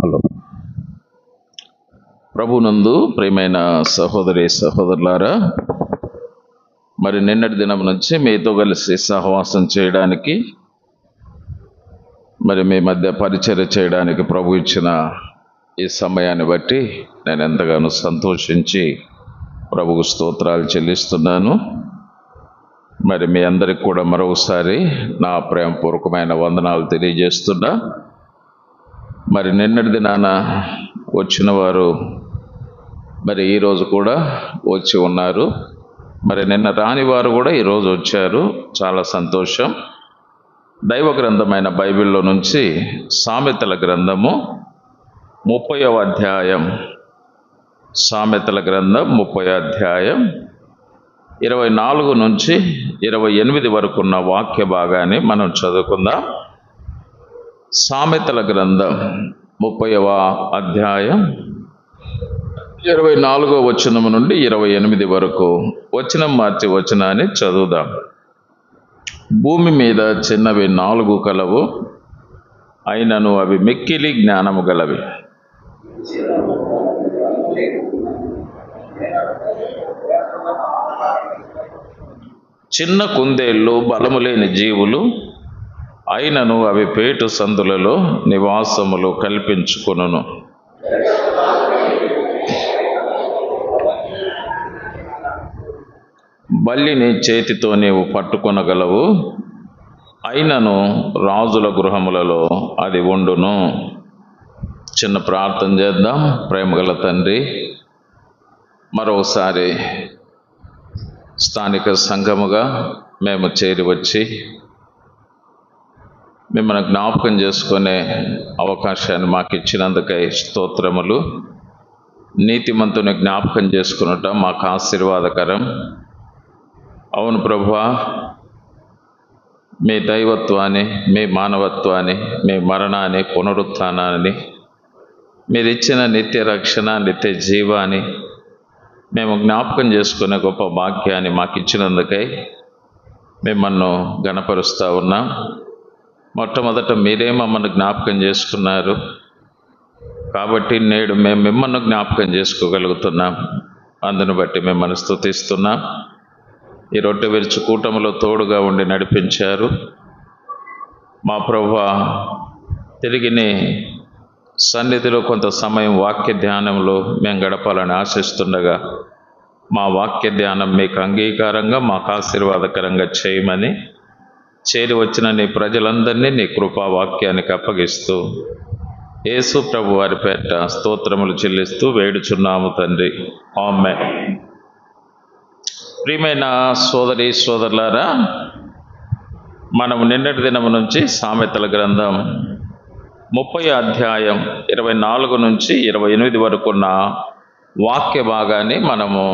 Hello. ప్రభునందు ప్రియమైన సహోదరి సహోదరులారా, మరి నిన్నటి దినం నుంచి మీతో కలిసి సహవాసం చేయడానికి, మరి మీ మధ్య పరిచర్య చేయడానికి ప్రభు ఇచ్చిన ఈ సమయాన్ని బట్టి నేను ఎంతగానో సంతోషించి ప్రభుకు స్తోత్రాలు చెల్లిస్తున్నాను. మరి మీ అందరికి కూడా మరొకసారి నా ప్రేమపూర్వకమైన వందనాలు తెలియజేస్తున్నా. మరి నిన్నటి దినాన వచ్చిన వారు మరి ఈరోజు కూడా వచ్చి ఉన్నారు. మరి నిన్న రాని వారు కూడా ఈరోజు వచ్చారు. చాలా సంతోషం. దైవ గ్రంథమైన బైబిల్లో నుంచి సామెతల గ్రంథము 30వ అధ్యాయం, సామెతల గ్రంథం 30వ అధ్యాయం 24 నుంచి 28 వరకు ఉన్న వాక్య భాగాన్ని మనం చదువుకుందాం. సామెతల గ్రంథం 30వ అధ్యాయం 24వ వచనం నుండి 28 వరకు వచనం మార్చి వచనాన్ని చదువుదాం. భూమి మీద చిన్నవి 4 కలవు, అయినను అవి మిక్కిలి జ్ఞానము గలవి. చిన్న కుందేళ్ళు బలము లేని జీవులు, అయినను అవి పేటు సందులలో నివాసములు కల్పించుకొనును. బల్లిని చేతితో నీవు పట్టుకొనగలవు, అయినను రాజుల గృహములలో అది ఉండును. చిన్న ప్రార్థన చేద్దాం. ప్రేమగల తండ్రి, మరోసారి స్థానిక సంఘముగా మేము చేరి వచ్చి మిమ్మల్ని జ్ఞాపకం చేసుకునే అవకాశాన్ని మాకు ఇచ్చినందుకై స్తోత్రములు. నీతిమంతుని జ్ఞాపకం చేసుకున్నట మాకు ఆశీర్వాదకరం. అవును ప్రభువా, మీ దైవత్వాన్ని, మీ మానవత్వాన్ని, మీ మరణాన్ని, పునరుత్థానాన్ని, మీరు ఇచ్చిన నిత్య రక్షణ, నిత్య జీవాన్ని మేము జ్ఞాపకం చేసుకునే గొప్ప భాగ్యాన్ని మాకు ఇచ్చినందుకై మిమ్మల్ని గణపరుస్తూ ఉన్నాం. మొట్టమొదట మీరే మమ్మల్ని జ్ఞాపకం చేసుకున్నారు కాబట్టి నేడు మేము మిమ్మల్ని జ్ఞాపకం చేసుకోగలుగుతున్నాం. అందును బట్టి మిమ్మల్ని స్తుతిస్తున్నాం. ఈ రొట్టె విరుచు కూటములో తోడుగా ఉండి నడిపించారు. మా ప్రభువా, తిరిగిని సన్నిధిలో కొంత సమయం వాక్య ధ్యానంలో మేము గడపాలని ఆశిస్తుండగా మా వాక్య ధ్యానం మీకు అంగీకారంగా, మాకు ఆశీర్వాదకరంగా చేయమని చేరి వచ్చిన నీ ప్రజలందరినీ నీ కృపా వాక్యానికి అప్పగిస్తూ యేసు ప్రభు వారి పేట స్తోత్రములు చెల్లిస్తూ వేడుచున్నాము తండ్రి. ఆమేన్. ప్రియమైన సోదరి సోదరులారా, మనము నిన్నటి దినం నుంచి సామెతల గ్రంథం 30వ అధ్యాయం 24 నుంచి 28 వరకు ఉన్న వాక్య భాగాన్ని మనము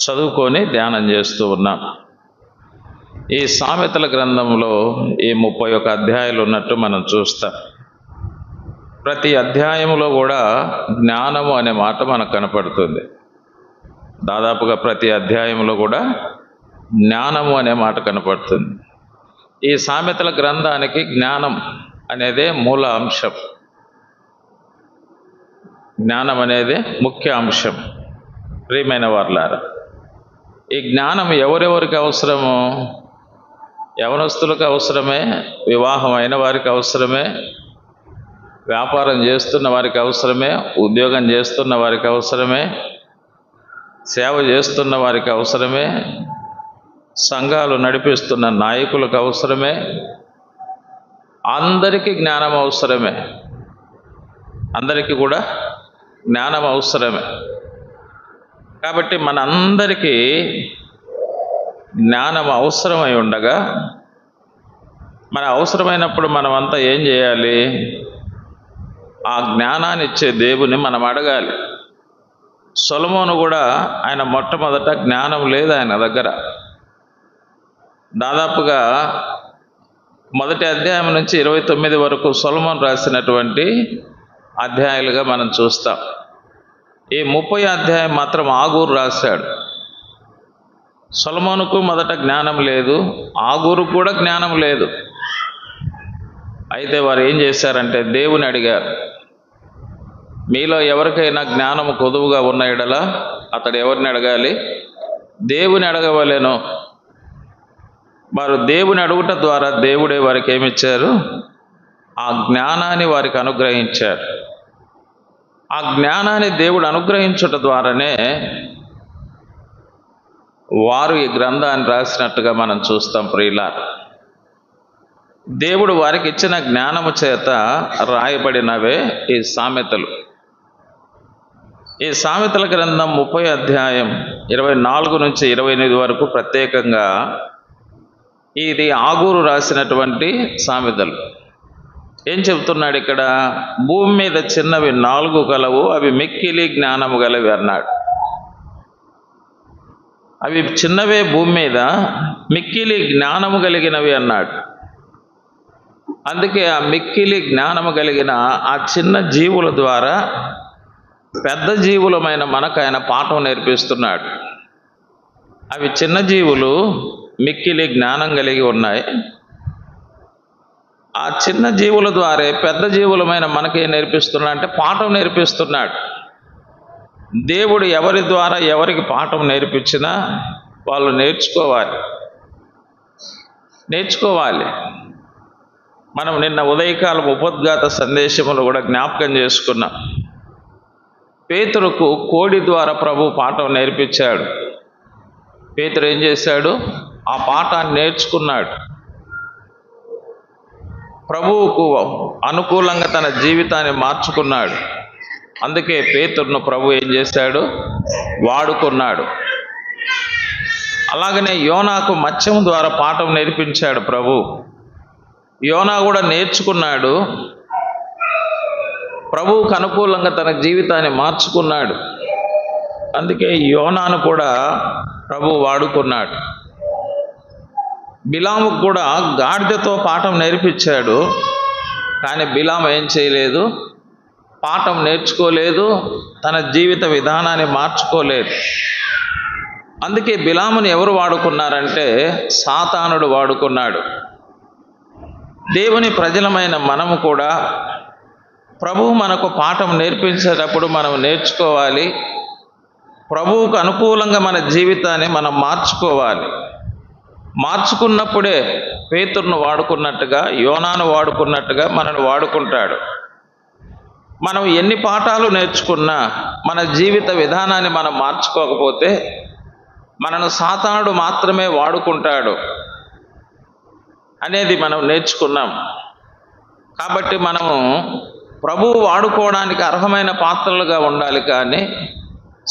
చదువుకొని ధ్యానం చేస్తూ ఉన్నాం. ఈ సామెతల గ్రంథంలో ఈ 31 అధ్యాయాలు ఉన్నట్టు మనం చూస్తాం. ప్రతి అధ్యాయంలో కూడా జ్ఞానము అనే మాట మనకు కనపడుతుంది. దాదాపుగా ప్రతి అధ్యాయంలో కూడా జ్ఞానము అనే మాట కనపడుతుంది. ఈ సామెతల గ్రంథానికి జ్ఞానం అనేదే మూల అంశం. జ్ఞానం అనేది ముఖ్య అంశం. ప్రియమైన వారులారా, ఈ జ్ఞానం ఎవరెవరికి అవసరమో, యవనస్తులకు అవసరమే, వివాహం అయిన వారికి అవసరమే, వ్యాపారం చేస్తున్న వారికి అవసరమే, ఉద్యోగం చేస్తున్న వారికి అవసరమే, సేవ చేస్తున్న వారికి అవసరమే, సంఘాలు నడిపిస్తున్న నాయకులకు అవసరమే, అందరికీ జ్ఞానం అవసరమే. అందరికీ కూడా జ్ఞానం అవసరమే. కాబట్టి మనందరికీ జ్ఞానం అవసరమై ఉండగా, మన అవసరమైనప్పుడు మనమంతా ఏం చేయాలి? ఆ జ్ఞానాన్ని ఇచ్చే దేవుని మనం అడగాలి. సొలొమోను కూడా ఆయన మొట్టమొదట జ్ఞానం లేదు ఆయన దగ్గర. దాదాపుగా 1వ అధ్యాయం నుంచి 29 వరకు సొలొమోను రాసినటువంటి అధ్యాయాలుగా మనం చూస్తాం. ఈ 30వ అధ్యాయం మాత్రం ఆగూరు రాశాడు. సొలొమోనుకు మొదట జ్ఞానం లేదు, ఆగూరుకు కూడా జ్ఞానం లేదు. అయితే వారు ఏం చేశారంటే దేవుని అడిగారు. మీలో ఎవరికైనా జ్ఞానము కొదువుగా ఉన్న ఎడల అతడు ఎవరిని అడగాలి? దేవుని అడగవలెను. వారు దేవుని అడుగుట ద్వారా దేవుడే వారికి ఏమిచ్చారు? ఆ జ్ఞానాన్ని వారికి అనుగ్రహించారు. ఆ జ్ఞానాన్ని దేవుడు అనుగ్రహించుట ద్వారానే వారు ఈ గ్రంథాన్ని రాసినట్టుగా మనం చూస్తాం ప్రియులారా. దేవుడు వారికి ఇచ్చిన జ్ఞానము చేత రాయబడినవే ఈ సామెతలు. ఈ సామెతల గ్రంథం 30 అధ్యాయం 24 నుంచి 28 వరకు ప్రత్యేకంగా ఇది ఆగూరు రాసినటువంటి సామెతలు. ఏం చెబుతున్నాడు ఇక్కడ? భూమి మీద చిన్నవి 4 కలవు, అవి మిక్కిలి జ్ఞానము గలవి అన్నాడు. అవి చిన్నవే భూమి మీద, మిక్కిలి జ్ఞానము కలిగినవి అన్నాడు. అందుకే ఆ మిక్కిలి జ్ఞానము కలిగిన ఆ చిన్న జీవుల ద్వారా పెద్ద జీవులమైన మనకు ఆయన పాఠం నేర్పిస్తున్నాడు. అవి చిన్న జీవులు మిక్కిలి జ్ఞానం కలిగి ఉన్నాయి. ఆ చిన్న జీవుల ద్వారా పెద్ద జీవులమైన మనకేం నేర్పిస్తున్నాడు అంటే పాఠం నేర్పిస్తున్నాడు. దేవుడు ఎవరి ద్వారా ఎవరికి పాఠం నేర్పించినా వాళ్ళు నేర్చుకోవాలి. మనం నిన్న ఉదయకాలం ఉపోద్ఘాత సందేశములు కూడా జ్ఞాపకం చేసుకున్నాం. పేతురుకు కోడి ద్వారా ప్రభు పాఠం నేర్పించాడు. పేతురు ఏం చేశాడు? ఆ పాఠాన్ని నేర్చుకున్నాడు. ప్రభువుకు అనుకూలంగా తన జీవితాన్ని మార్చుకున్నాడు. అందుకే పేతురును ప్రభు ఏం చేశాడు? వాడుకున్నాడు. అలాగనే యోనాకు మత్స్యం ద్వారా పాఠం నేర్పించాడు ప్రభు. యోనా కూడా నేర్చుకున్నాడు. ప్రభువుకు అనుకూలంగా తన జీవితాన్ని మార్చుకున్నాడు. అందుకే యోనాను కూడా ప్రభు వాడుకున్నాడు. బిలాముకు కూడా గాడిదతో పాఠం నేర్పించాడు. కానీ బిలాము ఏం చేయలేదు? పాఠం నేర్చుకోలేదు, తన జీవిత విధానాన్ని మార్చుకోలేదు. అందుకే బిలాముని ఎవరు వాడుకున్నారంటే సాతానుడు వాడుకున్నాడు. దేవుని ప్రజలమైన మనము కూడా ప్రభువు మనకు పాఠం నేర్పించేటప్పుడు మనం నేర్చుకోవాలి. ప్రభువుకు అనుకూలంగా మన జీవితాన్ని మనం మార్చుకోవాలి. మార్చుకున్నప్పుడే పేతురును వాడుకున్నట్టుగా, యోనాను వాడుకున్నట్టుగా మనల్ని వాడుకుంటాడు. మనం ఎన్ని పాఠాలు నేర్చుకున్నా మన జీవిత విధానాన్ని మనం మార్చుకోకపోతే మనను సాతానుడు మాత్రమే వాడుకుంటాడు అనేది మనం నేర్చుకున్నాం. కాబట్టి మనము ప్రభువు వాడుకోవడానికి అర్హమైన పాత్రలుగా ఉండాలి, కానీ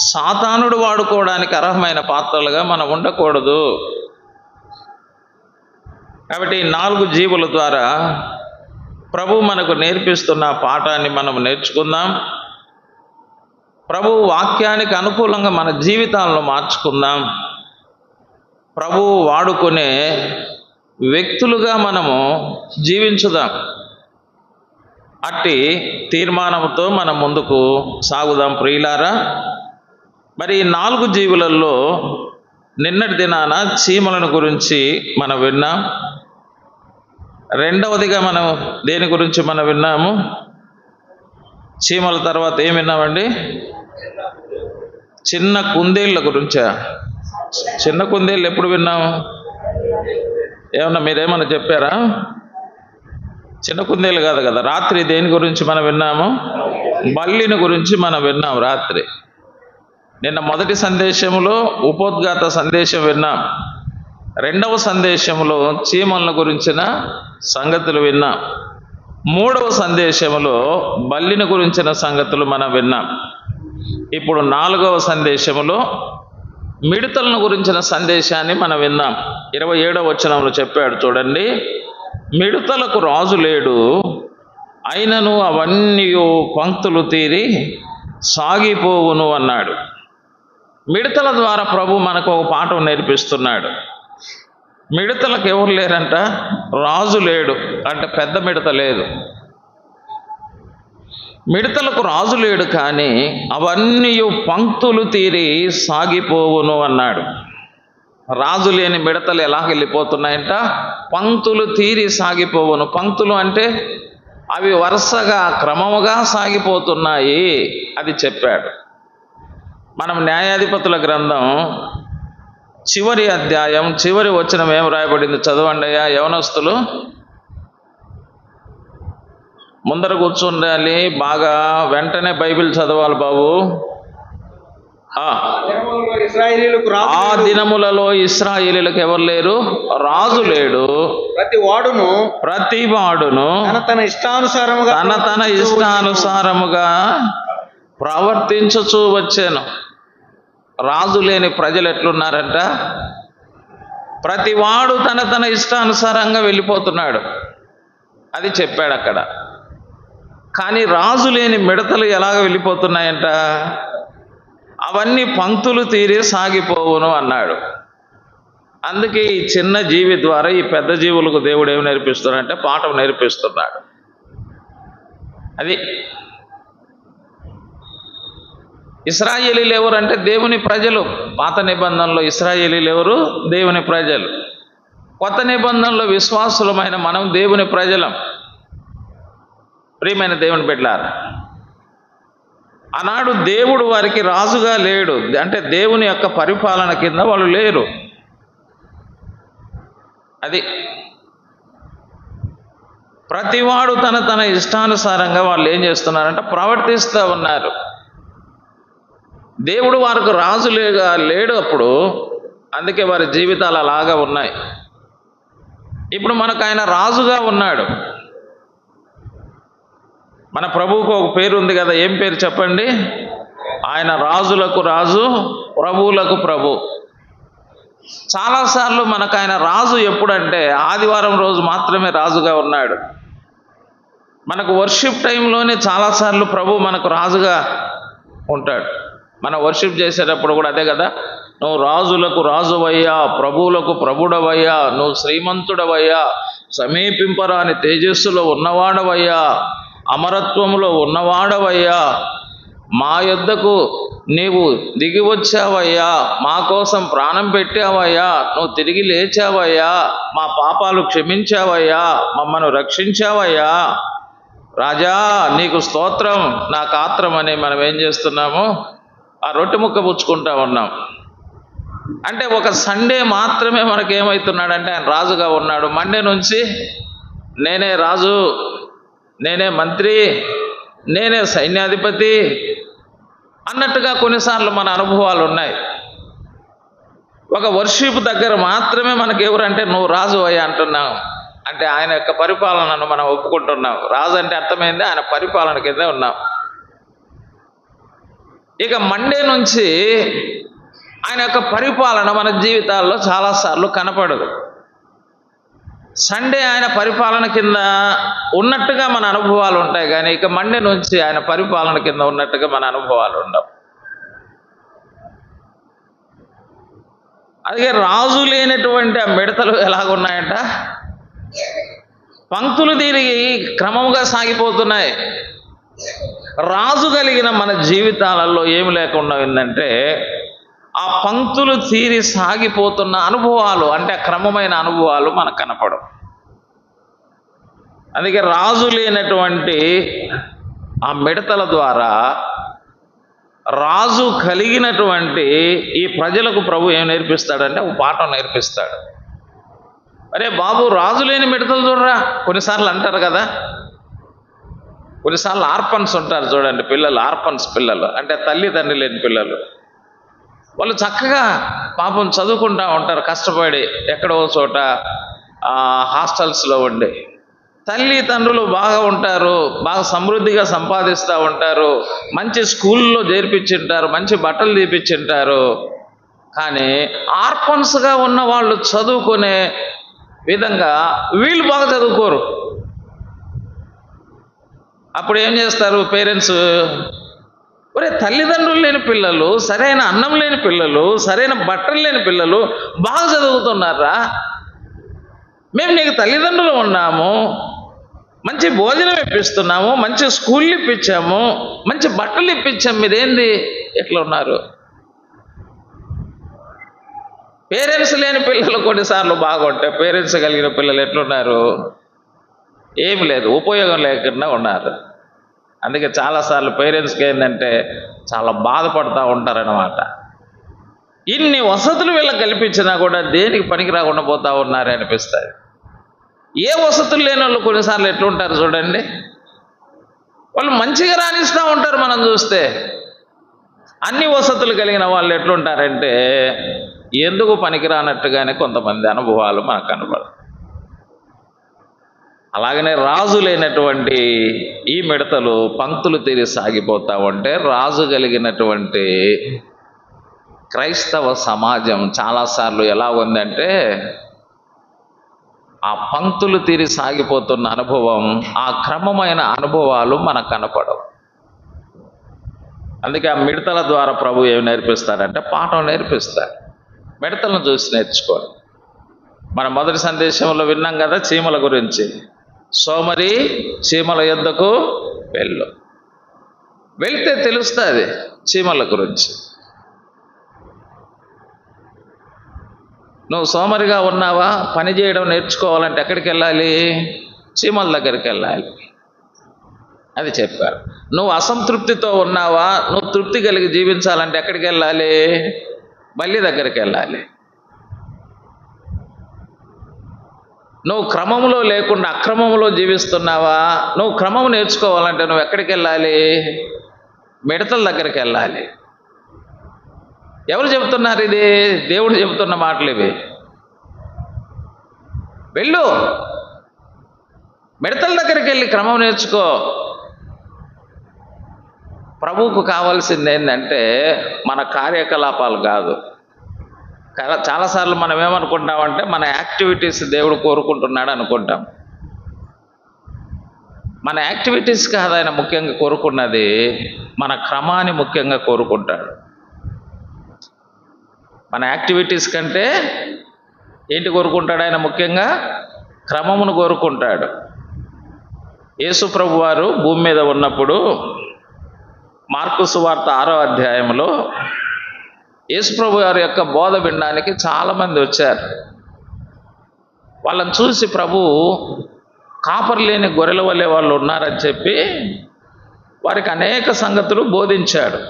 సాతానుడు వాడుకోవడానికి అర్హమైన పాత్రలుగా మనం ఉండకూడదు. కాబట్టి 4 జీవుల ద్వారా ప్రభువు మనకు నేర్పిస్తున్న పాఠాన్ని మనం నేర్చుకుందాం. ప్రభువు వాక్యానికి అనుకూలంగా మన జీవితాలను మార్చుకుందాం. ప్రభువు వాడుకునే వ్యక్తులుగా మనము జీవించుదాం. అట్టి తీర్మానంతో మనం ముందుకు సాగుదాం ప్రియులారా. మరి ఈ 4 జీవులలో నిన్నటి దినాన చీమలను గురించి మనం విన్నాం. రెండవదిగా మనం దేని గురించి మనం విన్నాము? చీమల తర్వాత ఏం విన్నామండి? చిన్న కుందేళ్ళ గురించా? చిన్న కుందేళ్ళు ఎప్పుడు విన్నాము? ఏమన్నా మీరేమన్నా చెప్పారా? చిన్న కుందేలు కాదు కదా. రాత్రి దేని గురించి మనం విన్నాము? బల్లిని గురించి మనం విన్నాం రాత్రి. నిన్న మొదటి సందేశంలో ఉపోద్ఘాత సందేశం విన్నాం. రెండవ సందేశంలో చీమల గురించిన సంగతులు విన్నాం. మూడవ సందేశంలో బల్లిని గురించిన సంగతులు మనం విన్నాం. ఇప్పుడు 4వ సందేశంలో మిడతలను గురించిన సందేశాన్ని మనం విన్నాం. 27వ వచనంలో చెప్పాడు చూడండి, మిడతలకు రాజు లేడు, అయినను అవన్నీ పంక్తులు తీరి సాగిపోవును అన్నాడు. మిడతల ద్వారా ప్రభు మనకు ఒక పాఠం నేర్పిస్తున్నాడు. మిడతలకు ఎవరు లేరంట? రాజు లేడు అంటే పెద్ద మిడత లేదు. మిడతలకు రాజు లేడు, కానీ అవన్నీ పంక్తులు తీరి సాగిపోవును అన్నాడు. రాజు లేని మిడతలు ఎలా వెళ్ళిపోతున్నాయంట? పంక్తులు తీరి సాగిపోవును. పంక్తులు అంటే అవి వరుసగా క్రమముగా సాగిపోతున్నాయి. అది చెప్పాడు. మనం న్యాయాధిపతుల గ్రంథం చివరి అధ్యాయం చివరి వచనం ఏం రాయబడింది చదవండి అయ్యా. యవనస్తులు ముందర కూర్చుండాలి, బాగా వెంటనే బైబిల్ చదవాలి బాబు. ఆ దినములలో ఇశ్రాయేలీయులకు ఎవరు లేరు, రాజు లేడు. ప్రతి వాడును తన ఇష్టానుసారముగా ప్రవర్తించుచూ వచ్చాను. రాజు లేని ప్రజలు ఎట్లున్నారంట? ప్రతివాడు తన ఇష్టానుసారంగా వెళ్ళిపోతున్నాడు. అది చెప్పాడు అక్కడ. కానీ రాజు లేని మిడతలు ఎలాగ వెళ్ళిపోతున్నాయంట? అవన్నీ పంక్తులు తీరి సాగిపోవును అన్నాడు. అందుకే ఈ చిన్న జీవి ద్వారా ఈ పెద్ద జీవులకు దేవుడు ఏమి నేర్పిస్తున్నాడంటే పాఠం నేర్పిస్తున్నాడు. అది ఇశ్రాయేలీయులు ఎవరంటే దేవుని ప్రజలు. పాత నిబంధనలో ఇశ్రాయేలీయులు ఎవరు? దేవుని ప్రజలు. కొత్త నిబంధనలో విశ్వాసులమైన మనం దేవుని ప్రజలం. ప్రియమైన దేవుని బిడ్డలారా, ఆనాడు దేవుడు వారికి రాజుగా లేడు. అంటే దేవుని యొక్క పరిపాలన కింద వాళ్ళు లేరు. అది ప్రతివాడు తన ఇష్టానుసారంగా వాళ్ళు ఏం చేస్తున్నారంటే ప్రవర్తిస్తూ ఉన్నారు. దేవుడు వారికి రాజులేగా లేడు అప్పుడు. అందుకే వారి జీవితాలు అలాగా ఉన్నాయి. ఇప్పుడు మనకు ఆయన రాజుగా ఉన్నాడు. మన ప్రభువుకు ఒక పేరు ఉంది కదా. ఏం పేరు చెప్పండి? ఆయన రాజులకు రాజు, ప్రభువులకు ప్రభు. చాలాసార్లు మనకు ఆయన రాజు ఎప్పుడంటే ఆదివారం రోజు మాత్రమే రాజుగా ఉన్నాడు. మనకు వర్షిప్ టైంలోనే చాలాసార్లు ప్రభు మనకు రాజుగా ఉంటాడు. మనం వర్షిప్ చేసేటప్పుడు కూడా అదే కదా. నువ్వు రాజులకు రాజువయ్యా, ప్రభువులకు ప్రభుడవయ్యా, నువ్వు శ్రీమంతుడవయ్యా, సమీపింపరాని తేజస్సులో ఉన్నవాడవయ్యా, అమరత్వంలో ఉన్నవాడవయ్యా, మా యొద్దకు నీవు దిగి వచ్చావయ్యా, మా కోసం ప్రాణం పెట్టావయ్యా, నువ్వు తిరిగి లేచావయ్యా, మా పాపాలు క్షమించావయ్యా, మమ్మను రక్షించావయ్యా, రాజా నీకు స్తోత్రం, నా కాత్రం అని మనం ఏం చేస్తున్నాము? ఆ రొట్టె ముక్క పుచ్చుకుంటా ఉన్నాం. అంటే ఒక సండే మాత్రమే మనకేమవుతున్నాడంటే ఆయన రాజుగా ఉన్నాడు. మండే నుంచి నేనే రాజు, నేనే మంత్రి, నేనే సైన్యాధిపతి అన్నట్టుగా కొన్నిసార్లు మన అనుభవాలు ఉన్నాయి. ఒక వర్షిప్ దగ్గర మాత్రమే మనకి ఎవరంటే నువ్వు రాజు అయ్యా అంటున్నాం. అంటే ఆయన యొక్క పరిపాలనను మనం ఒప్పుకుంటున్నాం. రాజు అంటే అర్థమైంది, ఆయన పరిపాలన కిందే ఉన్నాం. ఇక మండే నుంచి ఆయన యొక్క పరిపాలన మన జీవితాల్లో చాలాసార్లు కనపడదు. సండే ఆయన పరిపాలన కింద ఉన్నట్టుగా మన అనుభవాలు ఉంటాయి, కానీ ఇక మండే నుంచి ఆయన పరిపాలన కింద ఉన్నట్టుగా మన అనుభవాలు ఉండవు. అలాగే రాజు లేనటువంటి ఆ మిడతలు ఎలాగున్నాయంట? పంక్తులు తిరిగి క్రమముగా సాగిపోతున్నాయి. రాజు కలిగిన మన జీవితాలలో ఏమి లేకుండా ఉందంటే ఆ పంక్తులు తీరి సాగిపోతున్న అనుభవాలు, అంటే క్రమమైన అనుభవాలు మనకు కనపడవు. అందుకే రాజు లేనటువంటి ఆ మిడతల ద్వారా రాజు కలిగినటువంటి ఈ ప్రజలకు ప్రభు ఏం నేర్పిస్తాడంటే ఒక పాఠం నేర్పిస్తాడు. అరే బాబు, రాజు లేని మిడతలు చూడరా. కొన్నిసార్లు అంటారు కదా, కొన్నిసార్లు ఆర్ఫన్స్ ఉంటారు చూడండి, పిల్లలు, ఆర్ఫన్స్ పిల్లలు అంటే తల్లి తండ్రి లేని పిల్లలు. వాళ్ళు చక్కగా పాపం చదువుకుంటూ ఉంటారు, కష్టపడి ఎక్కడో చోట హాస్టల్స్లో ఉండి. తల్లి తండ్రులు బాగా ఉంటారు, బాగా సమృద్ధిగా సంపాదిస్తూ ఉంటారు, మంచి స్కూల్లో చేర్పించింటారు, మంచి బట్టలు తీపిచ్చింటారు. కానీ ఆర్ఫన్స్గా ఉన్న వాళ్ళు చదువుకునే విధంగా వీళ్ళు బాగా చదువుకోరు. అప్పుడు ఏం చేస్తారు పేరెంట్స్? ఒరే, తల్లిదండ్రులు లేని పిల్లలు, సరైన అన్నం లేని పిల్లలు, సరైన బట్టలు లేని పిల్లలు బాగా చదువుతున్నారా? మేము నీకు తల్లిదండ్రులు ఉన్నాము, మంచి భోజనం ఇప్పిస్తున్నాము, మంచి స్కూళ్ళు ఇప్పించాము, మంచి బట్టలు ఇప్పించాము, మీరేంది ఎట్లా ఉన్నారు? పేరెంట్స్ లేని పిల్లలు కొన్నిసార్లు బాగుంటాయి, పేరెంట్స్ కలిగిన పిల్లలు ఎట్లున్నారు? ఏమి లేదు, ఉపయోగం లేకుండా ఉన్నారు. అందుకే చాలాసార్లు పేరెంట్స్కి ఏంటంటే చాలా బాధపడుతూ ఉంటారనమాట. ఇన్ని వసతులు వీళ్ళకి కల్పించినా కూడా దేనికి పనికి రాకుండా పోతా ఉన్నారే అనిపిస్తుంది. ఏ వసతులు లేని వాళ్ళు కొన్నిసార్లు ఎట్లుంటారు చూడండి, వాళ్ళు మంచిగా రాణిస్తూ ఉంటారు. మనం చూస్తే అన్ని వసతులు కలిగిన వాళ్ళు ఎట్లుంటారంటే ఎందుకు పనికిరానట్టుగానే కొంతమంది అనుభవాలు మనకు కనబడతాయి. అలాగనే రాజు లేనటువంటి ఈ మిడతలు పంక్తులు తీరి సాగిపోతా ఉంటే రాజు కలిగినటువంటి క్రైస్తవ సమాజం చాలాసార్లు ఎలా ఉందంటే ఆ పంక్తులు తీరి సాగిపోతున్న అనుభవం, ఆ క్రమమైన అనుభవాలు మనకు కనపడవు. అందుకే ఆ మిడతల ద్వారా ప్రభు ఏమి నేర్పిస్తారంటే పాఠం నేర్పిస్తారు. మిడతలను చూసి నేర్చుకోండి. మన మొదటి సందేశంలో విన్నాం కదా చీమల గురించి. సోమరి చీమల యొద్దకు వెళ్తే తెలుస్తుంది చీమల గురించి. నువ్వు సోమరిగా ఉన్నావా, పని చేయడం నేర్చుకోవాలంటే ఎక్కడికి వెళ్ళాలి? చీమల దగ్గరికి వెళ్ళాలి. అది చెప్పారు. నువ్వు అసంతృప్తితో ఉన్నావా, నువ్వు తృప్తి కలిగి జీవించాలంటే ఎక్కడికి వెళ్ళాలి? బల్లి దగ్గరికి వెళ్ళాలి. నువ్వు క్రమంలో లేకుండా అక్రమంలో జీవిస్తున్నావా, నువ్వు క్రమం నేర్చుకోవాలంటే నువ్వు ఎక్కడికి వెళ్ళాలి? మిడతల దగ్గరికి వెళ్ళాలి. ఎవరు చెబుతున్నారు ఇది? దేవుడు చెబుతున్న మాటలు ఇవి. వెళ్ళు, మిడతల దగ్గరికి వెళ్ళి క్రమం నేర్చుకో. ప్రభువుకు కావాల్సింది ఏంటంటే మన కార్యకలాపాలు కాదు. చాలాసార్లు మనం ఏమనుకుంటామంటే మన యాక్టివిటీస్ దేవుడు కోరుకుంటున్నాడు అనుకుంటాం. మన యాక్టివిటీస్ కాదు ఆయన ముఖ్యంగా కోరుకున్నది, మన క్రమాన్ని ముఖ్యంగా కోరుకుంటాడు. మన యాక్టివిటీస్ కంటే ఏంటి కోరుకుంటాడు ఆయన? ముఖ్యంగా క్రమమును కోరుకుంటాడు. యేసు ప్రభు వారు భూమి మీద ఉన్నప్పుడు మార్కు సువార్త 6వ అధ్యాయంలో యేసు ప్రభు వారి యొక్క బోధ వినడానికి చాలామంది వచ్చారు. వాళ్ళని చూసి ప్రభు కాపరి లేని గొర్రెల వల్లే వాళ్ళు ఉన్నారని చెప్పి వారికి అనేక సంగతులు బోధించాడు.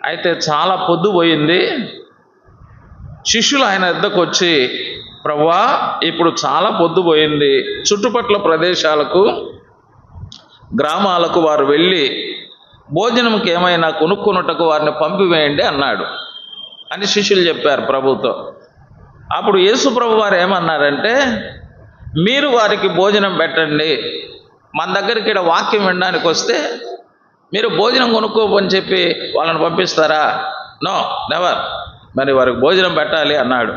అయితే చాలా పొద్దుపోయింది. శిష్యులు ఆయన వద్దకు వచ్చి, ప్రభువా ఇప్పుడు చాలా పొద్దుపోయింది, చుట్టుపక్కల ప్రదేశాలకు గ్రామాలకు వారు వెళ్ళి భోజనంకి ఏమైనా కొనుక్కున్నట్టుకు వారిని పంపివేయండి అన్నాడు అని శిష్యులు చెప్పారు ప్రభుతో. అప్పుడు యేసు ప్రభు వారు ఏమన్నారంటే, మీరు వారికి భోజనం పెట్టండి. మన దగ్గరికి ఇక్కడ వాక్యం వినడానికి వస్తే మీరు భోజనం కొనుక్కోమని చెప్పి వాళ్ళని పంపిస్తారా? No, never. మరి వారికి భోజనం పెట్టాలి అన్నాడు.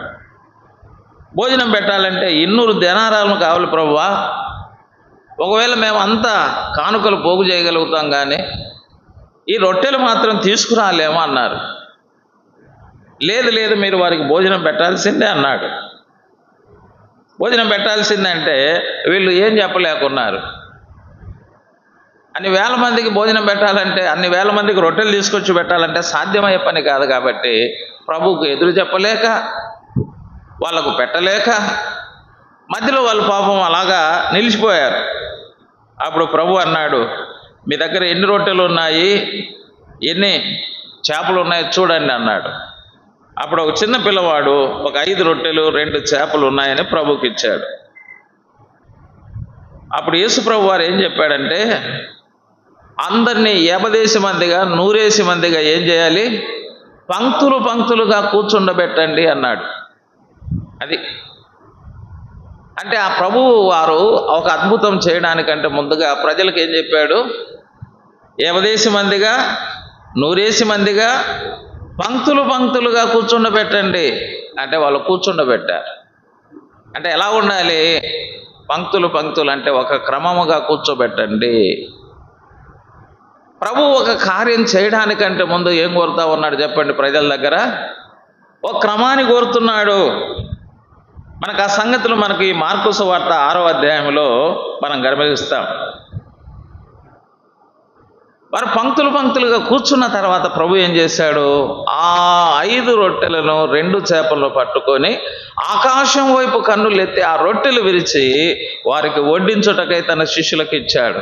భోజనం పెట్టాలంటే 200 దేనారాలను కావాలి ప్రభువా. ఒకవేళ మేము అంతా కానుకలు పోగు చేయగలుగుతాం, కానీ ఈ రొట్టెలు మాత్రం తీసుకురాలేమో అన్నారు. లేదు లేదు, మీరు వారికి భోజనం పెట్టాల్సిందే అన్నాడు. భోజనం పెట్టాల్సిందంటే వీళ్ళు ఏం చెప్పలేకున్నారు. అన్ని వేల మందికి భోజనం పెట్టాలంటే, అన్ని వేల మందికి రొట్టెలు తీసుకొచ్చి పెట్టాలంటే సాధ్యమయ్యే పని కాదు. కాబట్టి ప్రభువుకు ఎదురు చెప్పలేక, వాళ్ళకు పెట్టలేక మధ్యలో వాళ్ళు పాపం అలాగా నిలిచిపోయారు. అప్పుడు ప్రభు అన్నాడు, మీ దగ్గర ఎన్ని రొట్టెలు ఉన్నాయి, ఎన్ని చేపలు ఉన్నాయో చూడండి అన్నాడు. అప్పుడు ఒక చిన్న పిల్లవాడు ఒక 5 రొట్టెలు 2 చేపలు ఉన్నాయని ప్రభుకి ఇచ్చాడు. అప్పుడు యేసు ప్రభు వారు ఏం చెప్పాడంటే, అందరినీ 50 మందిగా 100 మందిగా ఏం చేయాలి? పంక్తులు పంక్తులుగా కూర్చుండబెట్టండి అన్నాడు. అది అంటే ఆ ప్రభువు వారు ఒక అద్భుతం చేయడానికంటే ముందుగా ప్రజలకు ఏం చెప్పాడు? 50 మందిగా 100 మందిగా పంక్తులు పంక్తులుగా కూర్చుండబెట్టండి అంటే వాళ్ళు కూర్చుండబెట్టారు. అంటే ఎలా ఉండాలి? పంక్తులు పంక్తులు అంటే ఒక క్రమముగా కూర్చోబెట్టండి. ప్రభు ఒక కార్యం చేయడానికంటే ముందు ఏం కోరుతా ఉన్నాడు చెప్పండి? ప్రజల దగ్గర ఒక క్రమాన్ని కోరుతున్నాడు. మనకు ఆ సంగతులు మనకి మార్కు సువార్త 6వ అధ్యాయంలో మనం గమనిస్తాం. వారు పంక్తులు పంక్తులుగా కూర్చున్న తర్వాత ప్రభు ఏం చేశాడు? ఆ 5 రొట్టెలను 2 చేపలను పట్టుకొని ఆకాశం వైపు కన్నులెత్తి ఆ రొట్టెలు విరిచి వారికి వడ్డించుటకై తన శిష్యులకు ఇచ్చాడు.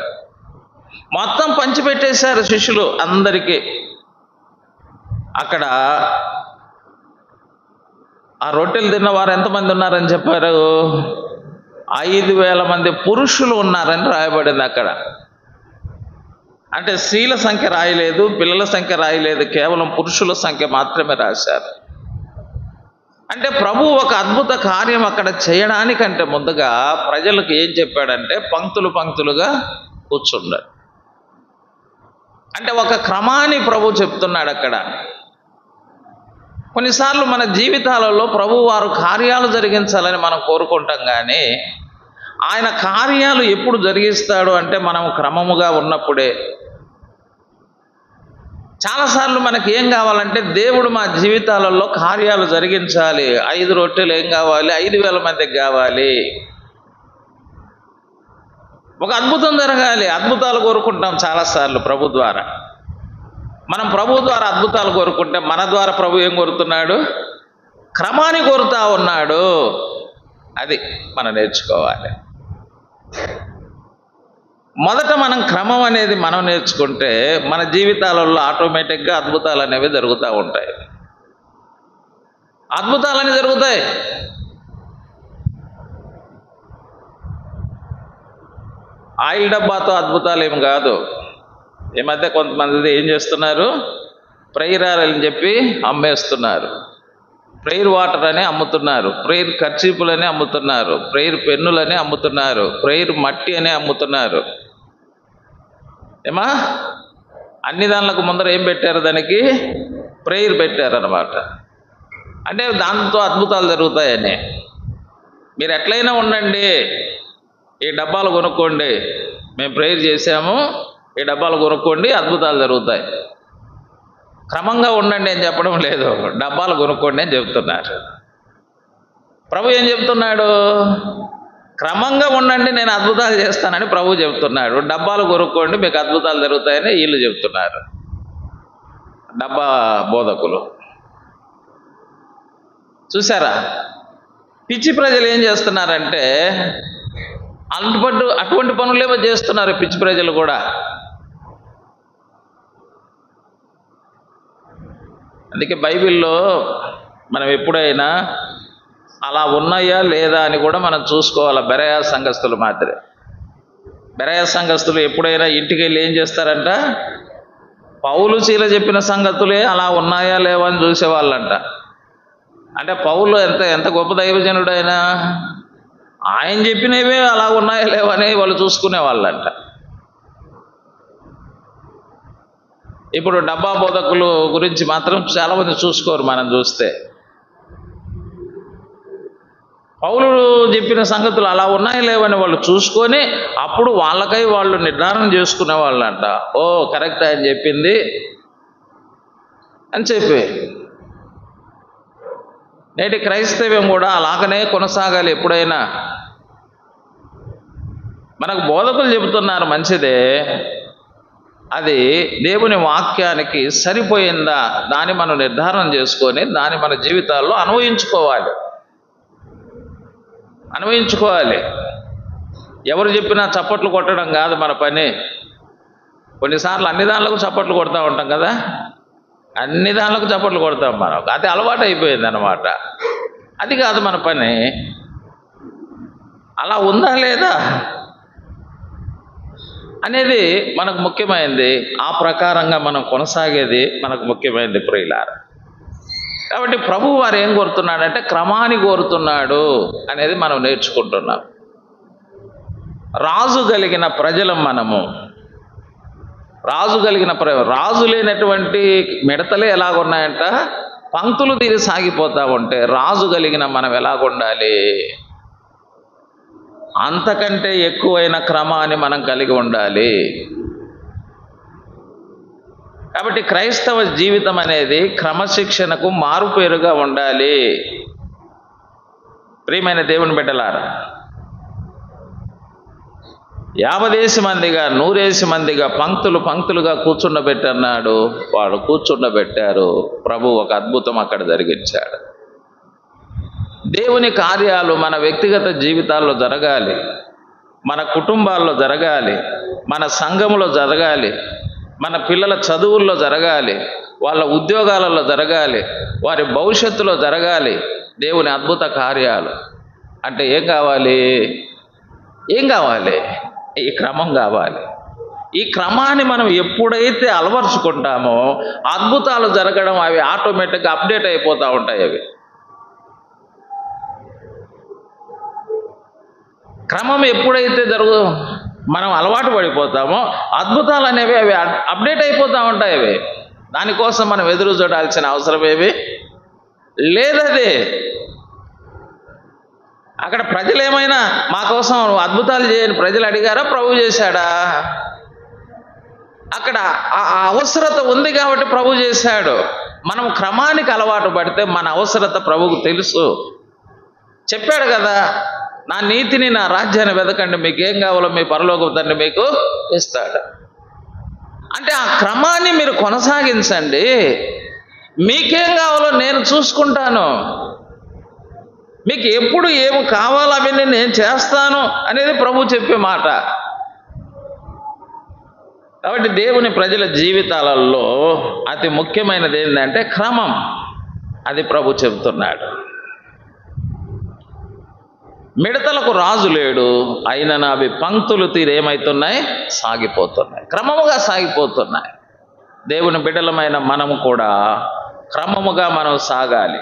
మొత్తం పంచిపెట్టేశారు శిష్యులు అందరికీ. అక్కడ ఆ రొట్టెలు తిన్నవారు ఎంతమంది ఉన్నారని చెప్పారు? 5,000 మంది పురుషులు ఉన్నారని రాయబడింది అక్కడ. అంటే స్త్రీల సంఖ్య రాయలేదు, పిల్లల సంఖ్య రాయలేదు, కేవలం పురుషుల సంఖ్య మాత్రమే రాశారు. అంటే ప్రభు ఒక అద్భుత కార్యం అక్కడ చేయడానికంటే ముందుగా ప్రజలకు ఏం చెప్పాడంటే పంక్తులు పంక్తులుగా కూర్చుండారు. అంటే ఒక క్రమాన్ని ప్రభు చెప్తున్నాడు అక్కడ. కొన్నిసార్లు మన జీవితాలలో ప్రభు వారు కార్యాలు జరిగించాలని మనం కోరుకుంటాం, కానీ ఆయన కార్యాలు ఎప్పుడు జరిగిస్తాడు అంటే మనం క్రమముగా ఉన్నప్పుడే. చాలాసార్లు మనకి ఏం కావాలంటే దేవుడు మా జీవితాలలో కార్యాలు జరిగించాలి. 5 రొట్టెలు ఏం కావాలి? 5,000 మందికి కావాలి. ఒక అద్భుతం జరగాలి. అద్భుతాలు కోరుకుంటాం చాలాసార్లు ప్రభు ద్వారా. మనం ప్రభు ద్వారా అద్భుతాలు కోరుకుంటే మన ద్వారా ప్రభు ఏం కోరుతున్నాడు? క్రమాన్ని కోరుతా ఉన్నాడు. అది మనం నేర్చుకోవాలి. మొదట మనం క్రమం అనేది మనం నేర్చుకుంటే మన జీవితాలలో ఆటోమేటిక్గా అద్భుతాలు అనేవి జరుగుతూ ఉంటాయి. అద్భుతాలని జరుగుతాయి. ఆయిల్ డబ్బాతో అద్భుతాలు ఏం కాదు. ఈ మధ్య కొంతమంది ఏం చేస్తున్నారు? ప్రేయర్ ఆయిల్ అని చెప్పి అమ్మేస్తున్నారు, ప్రేయర్ వాటర్ అని అమ్ముతున్నారు, ప్రేయర్ కర్చీపులని అమ్ముతున్నారు, ప్రేయర్ పెన్నులని అమ్ముతున్నారు, ప్రేయర్ మట్టి అని అమ్ముతున్నారు. ఏమా అన్ని దానిలకు ముందర ఏం పెట్టారు? దానికి ప్రేయర్ పెట్టారు అన్నమాట. అంటే దాంతో అద్భుతాలు జరుగుతాయని. మీరు ఎట్లయినా ఉండండి, ఈ డబ్బాలు కొనుక్కోండి, మేము ప్రేయర్ చేసాము, ఈ డబ్బాలు కొనుక్కోండి, అద్భుతాలు జరుగుతాయి. క్రమంగా ఉండండి అని చెప్పడం లేదు, డబ్బాలు కొనుక్కోండి అని చెప్తున్నారు. ప్రభు ఏం చెప్తున్నాడు? క్రమంగా ఉండండి, నేను అద్భుతాలు చేస్తానని ప్రభు చెప్తున్నాడు. డబ్బాలు కొనుక్కోండి, మీకు అద్భుతాలు జరుగుతాయని వీళ్ళు చెప్తున్నారు, డబ్బా బోధకులు. చూసారా? పిచ్చి ప్రజలు ఏం చేస్తున్నారంటే అటువంటి పనులేమో చేస్తున్నారు పిచ్చి ప్రజలు కూడా. అందుకే బైబిల్లో మనం ఎప్పుడైనా అలా ఉన్నాయా లేదా అని కూడా మనం చూసుకోవాలి. బెరయా సంఘస్థులు మాత్రమే. బెరయా సంఘస్థులు ఎప్పుడైనా ఇంటికి వెళ్ళి ఏం చేస్తారంట? పౌలు శీల చెప్పిన సంగతులే అలా ఉన్నాయా లేవా అని చూసేవాళ్ళంట. అంటే పౌలు ఎంత గొప్ప దైవజనుడు అయినా ఆయన చెప్పినవే అలా ఉన్నాయా లేవని వాళ్ళు చూసుకునే వాళ్ళంట. ఇప్పుడు డబ్బా బోధకులు గురించి మాత్రం చాలామంది చూసుకోరు. మనం చూస్తే పౌలు చెప్పిన సంగతులు అలా ఉన్నాయా లేవని వాళ్ళు చూసుకొని అప్పుడు వాళ్ళకై వాళ్ళు నిర్ధారణ చేసుకునే వాళ్ళంట. ఓ కరెక్ట్ అని చెప్పింది అని చెప్పి. నేటి క్రైస్తవ్యం కూడా అలాగనే కొనసాగాలి. ఎప్పుడైనా మనకు బోధకులు చెబుతున్నారు మంచిదే, అది దేవుని వాక్యానికి సరిపోయిందా దాన్ని మనం నిర్ధారణ చేసుకొని దాన్ని మన జీవితాల్లో అన్వయించుకోవాలి. ఎవరు చెప్పినా చప్పట్లు కొట్టడం కాదు మన పని. కొన్నిసార్లు అన్ని దానిలకు చప్పట్లు కొడతా ఉంటాం కదా, అన్ని దానిలకు చప్పట్లు కొడతాం మనం, అది అలవాటు అయిపోయింది అన్నమాట. అది కాదు మన పని. అలా ఉందా లేదా అనేది మనకు ముఖ్యమైనది. ఆ ప్రకారంగా మనం కొనసాగేది మనకు ముఖ్యమైనది ప్రియులారా. కాబట్టి ప్రభువు వారు ఏం కోరుతున్నాడంటే క్రమాన్ని కోరుతున్నాడు అనేది మనం నేర్చుకుంటున్నాం. రాజు కలిగిన ప్రజలం మనము. రాజు లేనటువంటి మిడతలే ఎలాగున్నాయంట? పంక్తులు తీరి సాగిపోతా ఉంటే రాజు కలిగిన మనం ఎలాగుండాలి? అంతకంటే ఎక్కువైన క్రమాన్ని మనం కలిగి ఉండాలి. కాబట్టి క్రైస్తవ జీవితం అనేది క్రమశిక్షణకు మారుపేరుగా ఉండాలి. ప్రియమైన దేవుని బిడ్డలారా, 50 మందిగా 100 మందిగా పంక్తులుగా కూర్చుండబెట్టన్నాడు. వాడు కూర్చుండబెట్టారు. ప్రభు ఒక అద్భుతం అక్కడ జరిగించాడు. దేవుని కార్యాలు మన వ్యక్తిగత జీవితాల్లో జరగాలి, మన కుటుంబాల్లో జరగాలి, మన సంఘములో జరగాలి, మన పిల్లల చదువుల్లో జరగాలి, వాళ్ళ ఉద్యోగాలలో జరగాలి, వారి భవిష్యత్తులో జరగాలి దేవుని అద్భుత కార్యాలు. అంటే ఏం కావాలి? ఈ క్రమం కావాలి. ఈ క్రమాన్ని మనం ఎప్పుడైతే అలవర్చుకుంటామో అద్భుతాలు జరగడం అవి ఆటోమేటిక్గా అప్డేట్ అయిపోతూ ఉంటాయి. అవి క్రమం ఎప్పుడైతే మనం అలవాటు పడిపోతామో అద్భుతాలు అనేవి అవి అప్డేట్ అయిపోతూ ఉంటాయి. అవి దానికోసం మనం ఎదురు చూడాల్సిన అవసరం ఏమి లేదది. అక్కడ ప్రజలు ఏమైనా మా కోసం అద్భుతాలు చేయని ప్రజలు అడిగారా? ప్రభు చేశాడా? అక్కడ ఆ అవసరత ఉంది కాబట్టి ప్రభు చేశాడు. మనం క్రమానికి అలవాటు పడితే మన అవసరత ప్రభువుకు తెలుసు. చెప్పాడు కదా, నా నీతిని నా రాజ్యాన్ని వెతకండి, మీకు ఏం కావాలో మీ పరలోక తండ్రి మీకు ఇస్తాడు. అంటే ఆ క్రమాన్ని మీరు కొనసాగించండి. మీకేం కావాలో నేను చూసుకుంటాను, మీకు ఎప్పుడు ఏమి కావాలో అవన్నీ నేను చేస్తాను అనేది ప్రభు చెప్పే మాట. కాబట్టి దేవుని ప్రజల జీవితాలలో అతి ముఖ్యమైనది ఏంటంటే క్రమం. అది ప్రభు చెబుతున్నాడు. మిడతలకు రాజు లేడు, అయినా అవి పంక్తులు తీరేమవుతున్నాయి? సాగిపోతున్నాయి, క్రమముగా సాగిపోతున్నాయి. దేవుని బిడ్డలమైన మనము కూడా క్రమముగా మనం సాగాలి.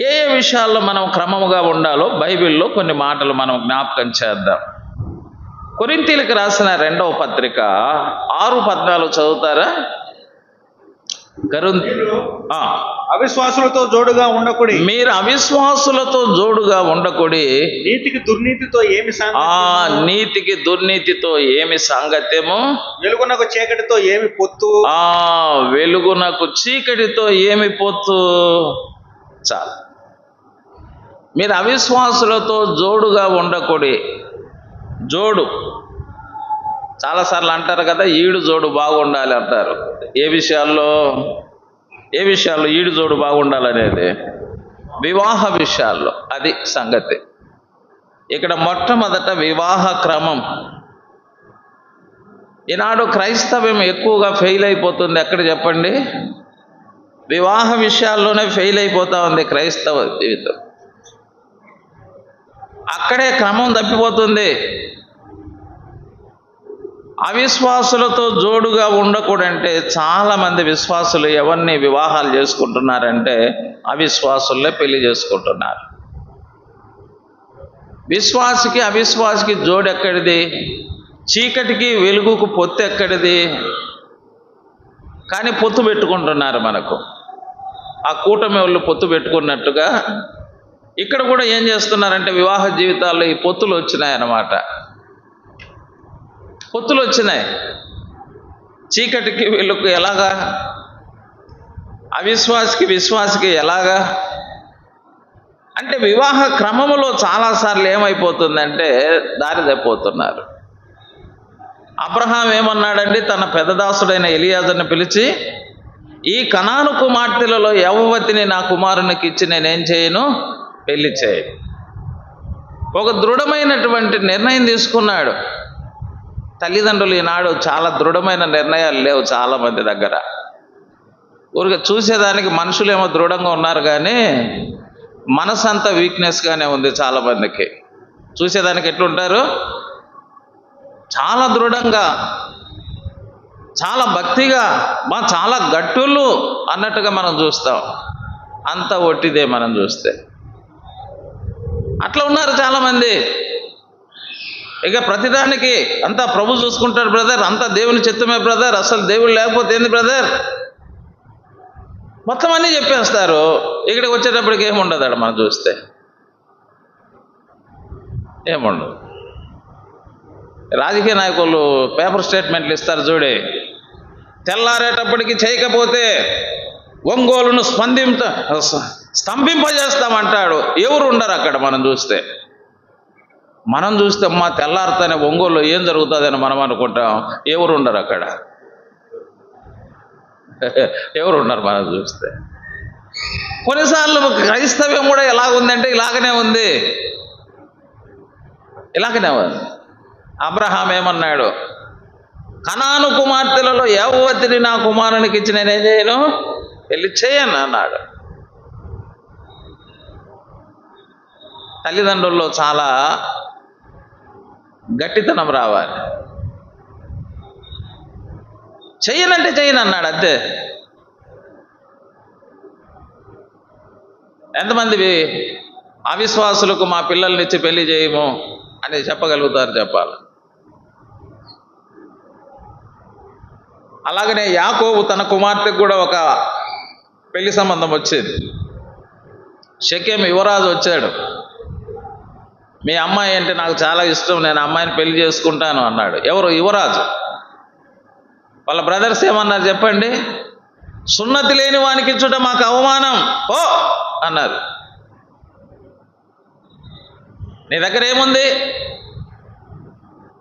ఏ విషయాల్లో మనం క్రమముగా ఉండాలో బైబిల్లో కొన్ని మాటలు మనం జ్ఞాపకం చేద్దాం. కొరింథీయులకు రాసిన 2వ పత్రిక 6:14 చదువుతారా? అవిశ్వాసులతో జోడుగా ఉండకూడి, మీరు అవిశ్వాసులతో జోడుగా ఉండకూడి, నీతికి దుర్నీతితో ఏమి నీతికి దుర్నీతితో ఏమి సాంగత్యము, వెలుగునకు చీకటితో ఏమి పొత్తు, వెలుగునకు చీకటితో ఏమి పొత్తు. చాలు. మీరు అవిశ్వాసులతో జోడుగా ఉండకూడి. జోడు చాలాసార్లు అంటారు కదా, ఈడు జోడు బాగుండాలి అంటారు. ఏ విషయాల్లో ఈడు జోడు బాగుండాలనేది? వివాహ విషయాల్లో. అది సంగతి. ఇక్కడ మొట్టమొదట వివాహ క్రమం. ఈనాడు క్రైస్తవ్యం ఎక్కువగా ఫెయిల్ అయిపోతుంది. ఎక్కడ చెప్పండి? వివాహ విషయాల్లోనే ఫెయిల్ అయిపోతా ఉంది క్రైస్తవ జీవితం. అక్కడే క్రమం తప్పిపోతుంది. అవిశ్వాసులతో జోడుగా ఉండకూడంటే చాలామంది విశ్వాసులు ఎవరిని వివాహాలు చేసుకుంటున్నారంటే అవిశ్వాసులే పెళ్లి చేసుకుంటున్నారు. విశ్వాసికి అవిశ్వాసికి జోడు ఎక్కడిది? చీకటికి వెలుగుకు పొత్తు ఎక్కడిది? కానీ పొత్తు పెట్టుకుంటున్నారు. మనకు ఆ కూటమి వాళ్ళు పొత్తు పెట్టుకున్నట్టుగా ఇక్కడ కూడా ఏం చేస్తున్నారంటే వివాహ జీవితాల్లో ఈ పొత్తులు వచ్చినాయన్నమాట. పొత్తులు వచ్చినాయి. చీకటికి వెలుగు ఎలాగా? అవిశ్వాసికి విశ్వాసికి ఎలాగా? అంటే వివాహ క్రమములో చాలాసార్లు ఏమైపోతుందంటే దారి తప్పిపోతున్నారు. అబ్రహాం ఏమన్నాడండి? తన పెద్దదాసుడైన ఎలియాజర్ని పిలిచి, ఈ కనాను కుమార్తెలలో యవ్వతిని నా కుమారునికి ఇచ్చి నేనేం చేయను? పెళ్లి చేయను. ఒక దృఢమైనటువంటి నిర్ణయం తీసుకున్నాడు. తల్లిదండ్రులు ఈనాడు చాలా దృఢమైన నిర్ణయాలు లేవు చాలామంది దగ్గర. ఊరికే చూసేదానికి మనుషులేమో దృఢంగా ఉన్నారు కానీ మనసు అంతా వీక్నెస్గానే ఉంది చాలామందికి. చూసేదానికి ఎట్లుంటారు? చాలా దృఢంగా, చాలా భక్తిగా, చాలా గట్టులు అన్నట్టుగా మనం చూస్తాం. అంత ఒట్టిదే మనం చూస్తే. అట్లా ఉన్నారు చాలామంది. ఇక ప్రతిదానికి అంతా ప్రభు చూసుకుంటాడు బ్రదర్, అంతా దేవుని చిత్తమే బ్రదర్, అసలు దేవుడు లేకపోతే ఏంది బ్రదర్, మొత్తం అన్నీ చెప్పేస్తారు. ఇక్కడికి వచ్చేటప్పటికి ఏముండదు అక్కడ మనం చూస్తే, ఏముండదు. రాజకీయ నాయకులు పేపర్ స్టేట్మెంట్లు ఇస్తారు చూడే, తెల్లారేటప్పటికి చేయకపోతే ఒంగోలును స్తంభింపజేస్తామంటాడు. ఎవరు ఉండరు అక్కడ మనం చూస్తే. మనం చూస్తే అమ్మా తెల్లారితేనే ఒంగోలులో ఏం జరుగుతుందని మనం అనుకుంటాం. ఎవరు ఉండరు అక్కడ, ఎవరు ఉండరు మనం చూస్తే. కొన్నిసార్లు క్రైస్తవ్యం కూడా ఎలాగుందంటే ఇలాగనే ఉంది, ఇలాగనే ఉంది. అబ్రహాం ఏమన్నాడు? కనాను కుమార్తెలలో యవ్వతిని నా కుమారునికి ఇచ్చి నేనేం చేయను, పెళ్లి చేయను అన్నాడు. తల్లిదండ్రుల్లో చాలా గట్టితనం రావాలి. చెయ్యనంటే చెయ్యను అన్నాడు అంతే. ఎంతమంది అవిశ్వాసులకు మా పిల్లల్ని ఇచ్చి పెళ్లి చేయము అని చెప్పగలుగుతారు? చెప్పాలి. అలాగనే యాకోబు తన కుమార్తెకు కూడా ఒక పెళ్లి సంబంధం వచ్చింది. షెకెం యువరాజు వచ్చాడు, మీ అమ్మాయి అంటే నాకు చాలా ఇష్టం, నేను అమ్మాయిని పెళ్లి చేసుకుంటాను అన్నాడు. ఎవరు? యువరాజు. వాళ్ళ బ్రదర్స్ ఏమన్నారు చెప్పండి? సున్నతి లేని వానికి ఇచ్చుట మాకు అవమానం ఓ అన్నారు. నీ దగ్గర ఏముంది?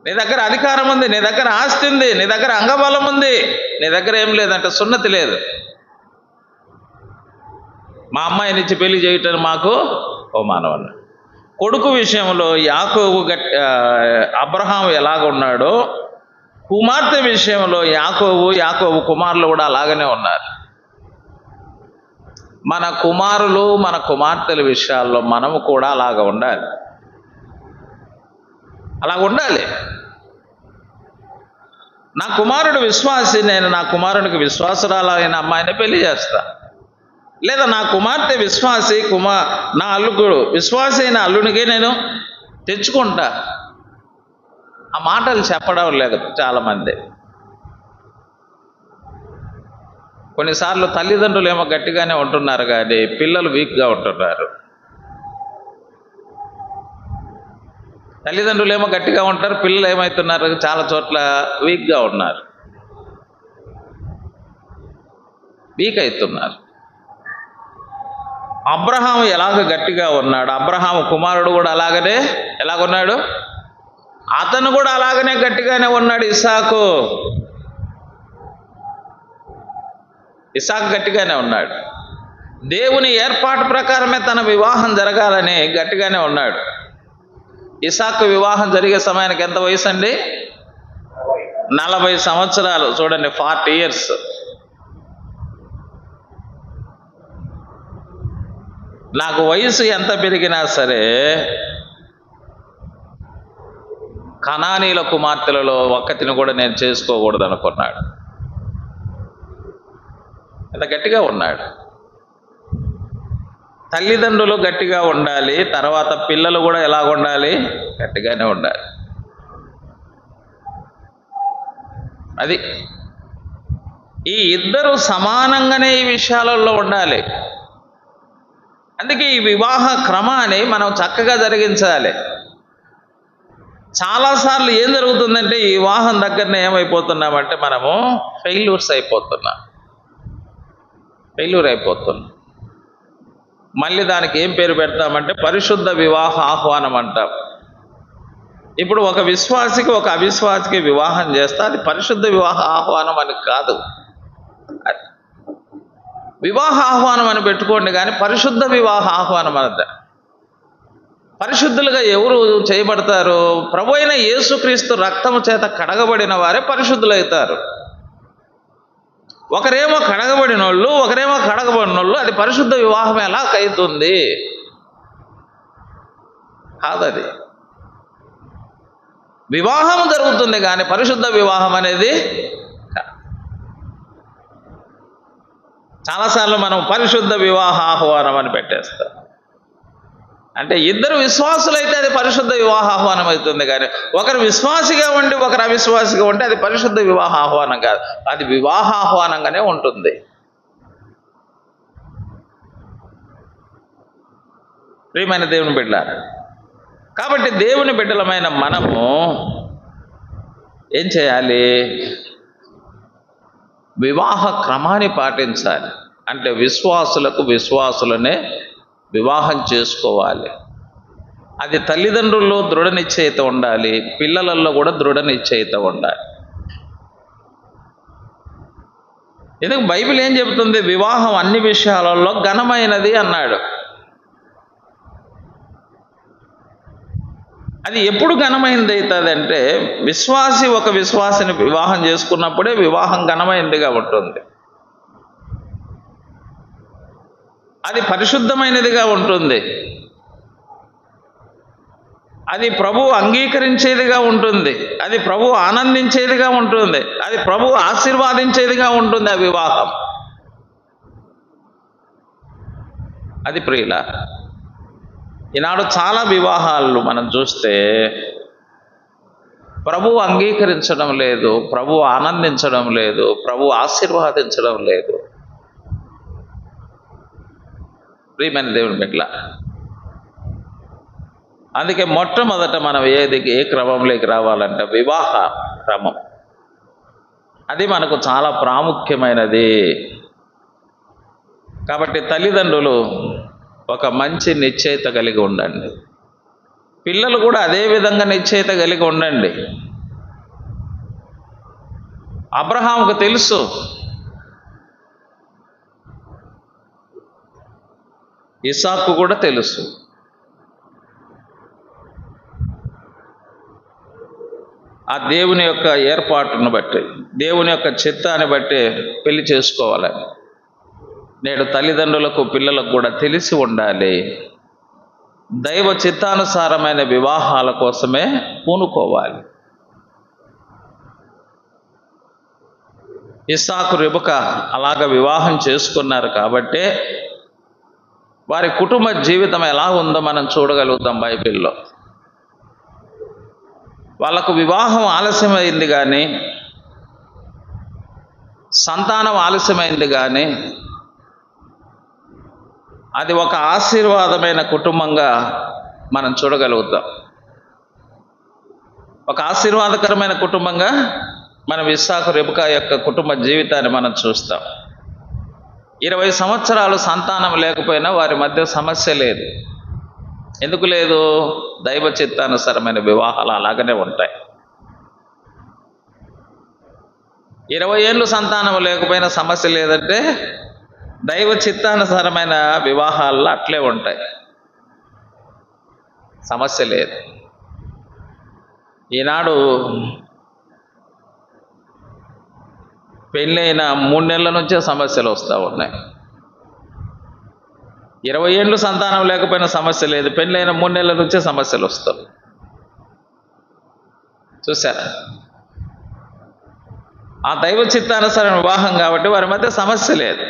నీ దగ్గర అధికారం ఉంది, నీ దగ్గర ఆస్తి ఉంది, నీ దగ్గర అంగబలం ఉంది, నీ దగ్గర ఏం లేదంటే సున్నతి లేదు. మా అమ్మాయినిచ్చి పెళ్లి చేయటం మాకు అవమానం అన్నాడు. కొడుకు విషయంలో యాకోబు అబ్రహాం ఎలాగున్నాడో, కుమార్తె విషయంలో యాకోబు కుమారులు కూడా అలాగనే ఉన్నారు. మన కుమారులు మన కుమార్తెల విషయాల్లో మనము కూడా అలాగ ఉండాలి, అలాగ ఉండాలి. నా కుమారుడు విశ్వాసి, నేను నా కుమారునికి విశ్వాసురాలైన అమ్మాయిని పెళ్లి చేస్తా. లేదా నా కుమార్తె విశ్వాసి, నా అల్లుడు విశ్వాసి అయిన అల్లునికే నేను తెచ్చుకుంటా. ఆ మాటలు చెప్పడం లేదు చాలామంది. కొన్నిసార్లు తల్లిదండ్రులు ఏమో గట్టిగానే ఉంటున్నారు కానీ పిల్లలు వీక్గా ఉంటున్నారు. తల్లిదండ్రులు ఏమో గట్టిగా ఉంటారు, పిల్లలు ఏమవుతున్నారు? చాలా చోట్ల వీక్గా ఉన్నారు, వీక్ అవుతున్నారు. అబ్రహాము ఎలాగ గట్టిగా ఉన్నాడు, అబ్రహాము కుమారుడు కూడా అలాగనే ఎలాగున్నాడు, అతను కూడా అలాగనే గట్టిగానే ఉన్నాడు. ఇస్సాకు గట్టిగానే ఉన్నాడు. దేవుని ఏర్పాటు ప్రకారమే తన వివాహం జరగాలని గట్టిగానే ఉన్నాడు. ఇస్సాకు వివాహం జరిగే సమయానికి ఎంత వయసు అండి? 40 సంవత్సరాలు. చూడండి, 40 years. నాకు వయసు ఎంత పెరిగినా సరే కనానీల కుమార్తెలలో ఒక్కతిని కూడా నేను చేసుకోకూడదు అనుకున్నాడు. ఎంత గట్టిగా ఉన్నాడు. తల్లిదండ్రులు గట్టిగా ఉండాలి, తర్వాత పిల్లలు కూడా ఎలా ఉండాలి? గట్టిగానే ఉండాలి. అది ఈ ఇద్దరు సమానంగానే ఈ విషయాలలో ఉండాలి. అందుకే ఈ వివాహ క్రమాన్ని మనం చక్కగా జరిగించాలి. చాలాసార్లు ఏం జరుగుతుందంటే ఈ వివాహం దగ్గరనే ఏమైపోతున్నామంటే మనము ఫెయిల్యూర్ అయిపోతున్నాం. మళ్ళీ దానికి ఏం పేరు పెడతామంటే పరిశుద్ధ వివాహ ఆహ్వానం అంటాం. ఇప్పుడు ఒక విశ్వాసికి ఒక అవిశ్వాసికి వివాహం చేస్తే అది పరిశుద్ధ వివాహ ఆహ్వానం అని కాదు. వివాహ ఆహ్వానం అని పెట్టుకోండి కానీ పరిశుద్ధ వివాహ ఆహ్వానం అనద్ద. పరిశుద్ధులుగా ఎవరు చేయబడతారు? ప్రభు అయిన యేసుక్రీస్తు రక్తము చేత కడగబడిన వారే పరిశుద్ధులవుతారు. ఒకరేమో కడగబడిన వాళ్ళు, ఒకరేమో కడగబడిన వాళ్ళు. అది పరిశుద్ధ వివాహం ఎలా అవుతుంది? కాదది. వివాహం జరుగుతుంది కానీ పరిశుద్ధ వివాహం అనేది చాలాసార్లు మనం పరిశుద్ధ వివాహ ఆహ్వానం అని పెట్టేస్తాం. అంటే ఇద్దరు విశ్వాసులైతే అది పరిశుద్ధ వివాహ ఆహ్వానం అవుతుంది కానీ ఒకరు విశ్వాసిగా ఉండి ఒకరు అవిశ్వాసిగా ఉంటే అది పరిశుద్ధ వివాహ ఆహ్వానం కాదు, అది వివాహ ఆహ్వానంగానే ఉంటుంది. ప్రియమైన దేవుని బిడ్డలారా, కాబట్టి దేవుని బిడ్డలమైన మనము ఏం చేయాలి? వివాహ క్రమాన్ని పాటించాలి. అంటే విశ్వాసులకు విశ్వాసులనే వివాహం చేసుకోవాలి. అది తల్లిదండ్రుల్లో దృఢ నిశ్చయిత ఉండాలి, పిల్లలలో కూడా దృఢ నిశ్చయిత ఉండాలి. ఎందుకు బైబిల్ ఏం చెబుతుంది? వివాహం అన్ని విషయాలలో ఘనమైనది అన్నాడు. అది ఎప్పుడు ఘనమైనది అవుతుంది అంటే, విశ్వాసి ఒక విశ్వాసిని వివాహం చేసుకున్నప్పుడే వివాహం ఘనమైనదిగా ఉంటుంది. అది పరిశుద్ధమైనదిగా ఉంటుంది. అది ప్రభువు అంగీకరించేదిగా ఉంటుంది. అది ప్రభువు ఆనందించేదిగా ఉంటుంది. అది ప్రభువు ఆశీర్వాదించేదిగా ఉంటుంది ఆ వివాహం. అది ప్రియుల, ఈనాడు చాలా వివాహాలు మనం చూస్తే ప్రభువు అంగీకరించడం లేదు, ప్రభువు ఆనందించడం లేదు, ప్రభువు ఆశీర్వాదించడం లేదు. ప్రియమైన దేవుని బిడ్డల, అందుకే మొట్టమొదట మనం ఏ క్రమంలోకి రావాలంటే వివాహ క్రమం. అది మనకు చాలా ప్రాముఖ్యమైనది. కాబట్టి తల్లిదండ్రులు ఒక మంచి నిశ్చయిత కలిగి ఉండండి. పిల్లలు కూడా అదే విధంగా నిశ్చయిత కలిగి ఉండండి. అబ్రహాముకు తెలుసు, ఇస్సాకు కూడా తెలుసు. ఆ దేవుని యొక్క ఏర్పాటును బట్టి, దేవుని యొక్క చిత్తాన్ని బట్టి పెళ్లి చేసుకోవాలని నేడు తల్లిదండ్రులకు పిల్లలకు కూడా తెలిసి ఉండాలి. దైవ చిత్తానుసారమైన వివాహాల కోసమే పూనుకోవాలి. ఇస్సాకు రెబెకా అలాగ వివాహం చేసుకున్నారు కాబట్టే వారి కుటుంబ జీవితం ఎలా ఉందో మనం చూడగలుగుతాం బైబిల్లో. వాళ్ళకు వివాహం ఆలస్యమైంది కానీ, సంతానం ఆలస్యమైంది కానీ, అది ఒక ఆశీర్వాదమైన కుటుంబంగా మనం చూడగలుగుతాం. ఒక ఆశీర్వాదకరమైన కుటుంబంగా మనం ఇస్సాకు రెబెకా యొక్క కుటుంబ జీవితాన్ని మనం చూస్తాం. 20 సంవత్సరాలు సంతానం లేకపోయినా వారి మధ్య సమస్య లేదు. ఎందుకు లేదు? దైవ చిత్తానుసారమైన వివాహాలు అలాగనే ఉంటాయి. 20 ఏళ్ళు సంతానం లేకపోయినా సమస్య లేదంటే దైవ చిత్తానుసారమైన వివాహాల్లో అట్లే ఉంటాయి, సమస్య లేదు. ఈనాడు పెళ్ళైన 3 నెలల నుంచే సమస్యలు వస్తూ ఉన్నాయి. 20 ఏళ్ళు సంతానం లేకపోయినా సమస్య లేదు, పెళ్ళైన 3 నెలల నుంచే సమస్యలు వస్తాయి. చూసారా? ఆ దైవ చిత్తానుసారమైన వివాహం కాబట్టి వారి మధ్య సమస్య లేదు.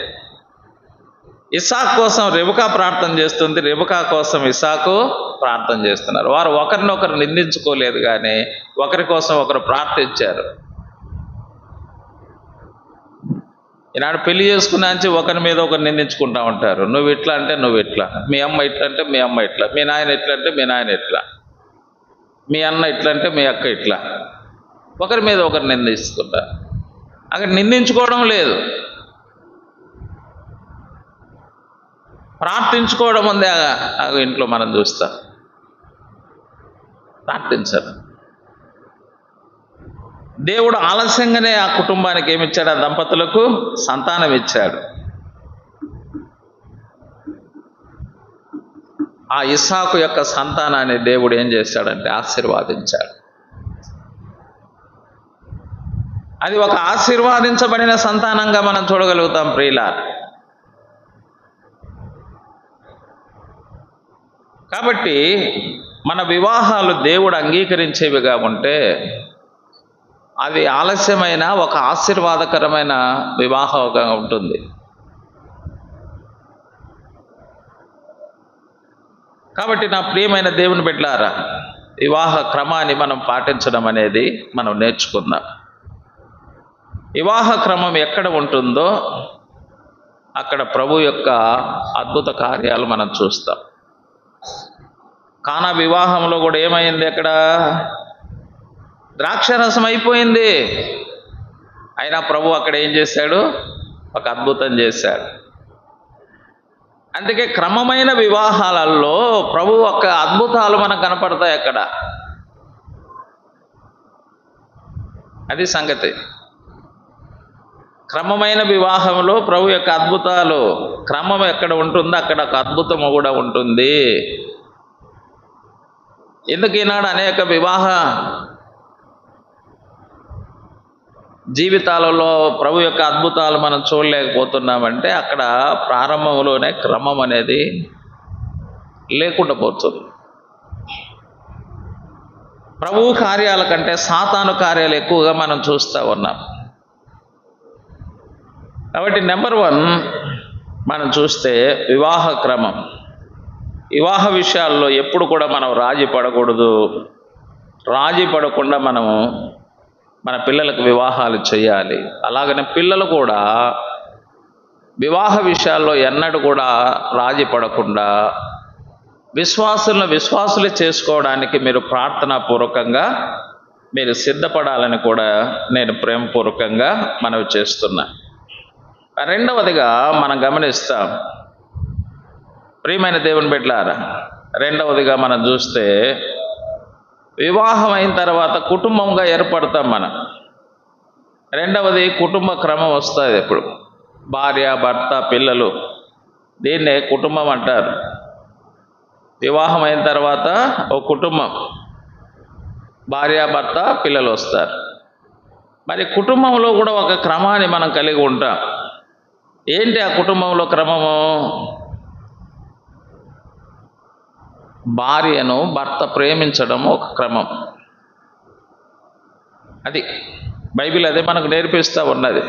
ఇస్సాకు కోసం రెబెకా ప్రార్థన చేస్తుంది, రెబెకా కోసం ఇస్సాకు ప్రార్థన చేస్తున్నారు. వారు ఒకరినొకరు నిందించుకోలేదు కానీ ఒకరి కోసం ఒకరు ప్రార్థించారు. ఈనాడు పెళ్లి చేసుకున్నాంచి ఒకరి మీద ఒకరు నిందించుకుంటూ ఉంటారు. నువ్వు ఇట్లా అంటే నువ్వు ఇట్లా, మీ అమ్మ ఇట్లా అంటే మీ అమ్మ ఇట్లా, మీ నాయన ఎట్లా అంటే మీ నాయన ఇట్లా, మీ అన్న ఇట్లా అంటే మీ అక్క ఇట్లా, ఒకరి మీద ఒకరు నిందిస్తుంటారు. అక్కడ నిందించుకోవడం లేదు, ప్రార్థించుకోవడం ఉంది. ఇంట్లో మనం చూస్తాం, ప్రార్థించరు. దేవుడు ఆలస్యంగానే ఆ కుటుంబానికి ఏమిచ్చాడు? ఆ దంపతులకు సంతానం ఇచ్చాడు. ఆ ఇస్సాకు యొక్క సంతానాన్ని దేవుడు ఏం చేశాడంటే ఆశీర్వాదించాడు. అది ఒక ఆశీర్వాదించబడిన సంతానంగా మనం చూడగలుగుతాం ప్రియులారా. కాబట్టి మన వివాహాలు దేవుడు అంగీకరించేవిగా ఉంటే అది ఆలస్యమైన ఒక ఆశీర్వాదకరమైన వివాహంగా ఉంటుంది. కాబట్టి నా ప్రియమైన దేవుని బిడ్డలారా, వివాహ క్రమాన్ని మనం పాటించడం అనేది మనం నేర్చుకుందాం. వివాహ క్రమం ఎక్కడ ఉంటుందో అక్కడ ప్రభు యొక్క అద్భుత కార్యాలు మనం చూస్తాం. కానా వివాహంలో కూడా ఏమైంది? అక్కడ ద్రాక్షరసం అయిపోయింది. అయినా ప్రభు అక్కడ ఏం చేశాడు? ఒక అద్భుతం చేశాడు. అందుకే క్రమమైన వివాహాలలో ప్రభు యొక్క అద్భుతాలు మనకు కనపడతాయి అక్కడ. అది సంగతి. క్రమమైన వివాహంలో ప్రభు యొక్క అద్భుతాలు, క్రమం ఎక్కడ ఉంటుందో అక్కడ ఒక అద్భుతము కూడా ఉంటుంది. ఎందుకు ఈనాడు అనేక వివాహ జీవితాలలో ప్రభు యొక్క అద్భుతాలు మనం చూడలేకపోతున్నామంటే అక్కడ ప్రారంభంలోనే క్రమం అనేది లేకుండా పోతుంది. ప్రభువు కార్యాల కంటే సాతాను కార్యాలు ఎక్కువగా మనం చూస్తూ ఉన్నాం. కాబట్టి నెంబర్ 1 మనం చూస్తే వివాహ క్రమం. వివాహ విషయాల్లో ఎప్పుడు కూడా మనం రాజీ పడకూడదు. రాజీ పడకుండా మనము మన పిల్లలకు వివాహాలు చేయాలి. అలాగనే పిల్లలు కూడా వివాహ విషయాల్లో ఎన్నడూ కూడా రాజీ పడకుండా విశ్వాసులు చేసుకోవడానికి మీరు ప్రార్థనాపూర్వకంగా మీరు సిద్ధపడాలని కూడా నేను ప్రేమపూర్వకంగా మనవి చేస్తున్నా. రెండవదిగా మనం గమనిస్తాం, ప్రియమైన దేవుని బిడ్డలారా, రెండవదిగా మనం చూస్తే వివాహం అయిన తర్వాత కుటుంబంగా ఏర్పడతాం మనం. రెండవది కుటుంబ క్రమం వస్తుంది. ఎప్పుడు భార్య, భర్త, పిల్లలు, దీన్నే కుటుంబం అంటారు. వివాహం అయిన తర్వాత ఒక కుటుంబం, భార్య, భర్త, పిల్లలు వస్తారు. మరి కుటుంబంలో కూడా ఒక క్రమాన్ని మనం కలిగి ఉంటాం. ఏంటి ఆ కుటుంబంలో క్రమము? భార్యను భర్త ప్రేమించడం ఒక క్రమం. అది బైబిల్ అదే మనకు నేర్పిస్తూ ఉన్నది.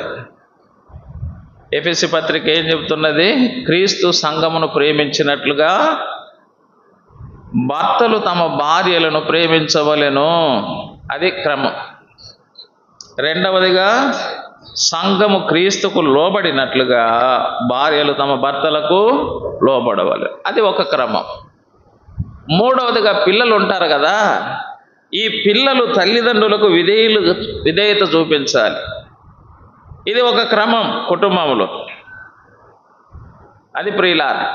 ఎఫెసీ పత్రిక ఏం చెబుతున్నది? క్రీస్తు సంఘమును ప్రేమించినట్లుగా భర్తలు తమ భార్యలను ప్రేమించవలెను. అది క్రమం. రెండవదిగా సంఘము క్రీస్తుకు లోబడినట్లుగా భార్యలు తమ భర్తలకు లోబడవాలి. అది ఒక క్రమం. మూడవదిగా పిల్లలు ఉంటారు కదా, ఈ పిల్లలు తల్లిదండ్రులకు విధేయత చూపించాలి. ఇది ఒక క్రమం కుటుంబంలో. అది ప్రియులారా,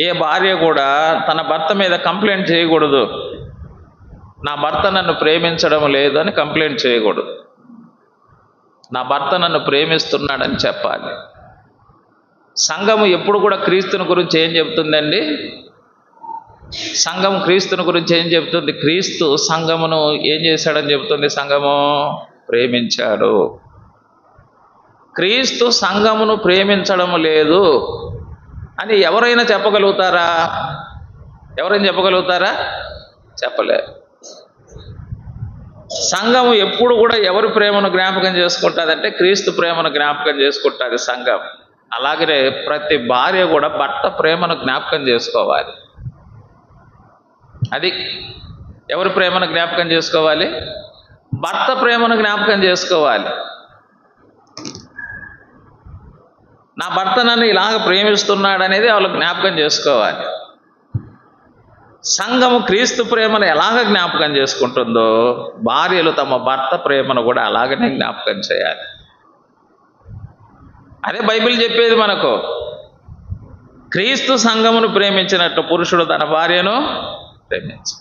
ఏ భార్య కూడా తన భర్త మీద కంప్లైంట్ చేయకూడదు. నా భర్త నన్ను ప్రేమించడం లేదు అని కంప్లైంట్ చేయకూడదు. నా భర్త నన్ను ప్రేమిస్తున్నాడని చెప్పాలి. సంఘము ఎప్పుడు కూడా క్రీస్తుని గురించి ఏం చెప్తుందండి? సంఘం క్రీస్తుని గురించి ఏం చెప్తుంది? క్రీస్తు సంఘమును ఏం చేశాడని చెప్తుంది? సంఘము ప్రేమించాడు. క్రీస్తు సంఘమును ప్రేమించడం లేదు అని ఎవరైనా చెప్పగలుగుతారా? ఎవరైనా చెప్పగలుగుతారా? చెప్పలేరు. సంఘము ఎప్పుడు కూడా ఎవరి ప్రేమను జ్ఞాపకం చేసుకుంటుందంటే క్రీస్తు ప్రేమను జ్ఞాపకం చేసుకుంటుంది సంఘం. అలాగనే ప్రతి భార్య కూడా భర్త ప్రేమను జ్ఞాపకం చేసుకోవాలి. అది ఎవరి ప్రేమను జ్ఞాపకం చేసుకోవాలి? భర్త ప్రేమను జ్ఞాపకం చేసుకోవాలి. నా భర్త నన్ను ఇలాగ ప్రేమిస్తున్నాడు అనేది వాళ్ళు జ్ఞాపకం చేసుకోవాలి. సంఘము క్రీస్తు ప్రేమను ఎలాగ జ్ఞాపకం చేసుకుంటుందో భార్యలు తమ భర్త ప్రేమను కూడా అలాగనే జ్ఞాపకం చేయాలి. అదే బైబిల్ చెప్పేది మనకు. క్రీస్తు సంఘమును ప్రేమించినట్టు పురుషుడు తన భార్యను ప్రేమించు.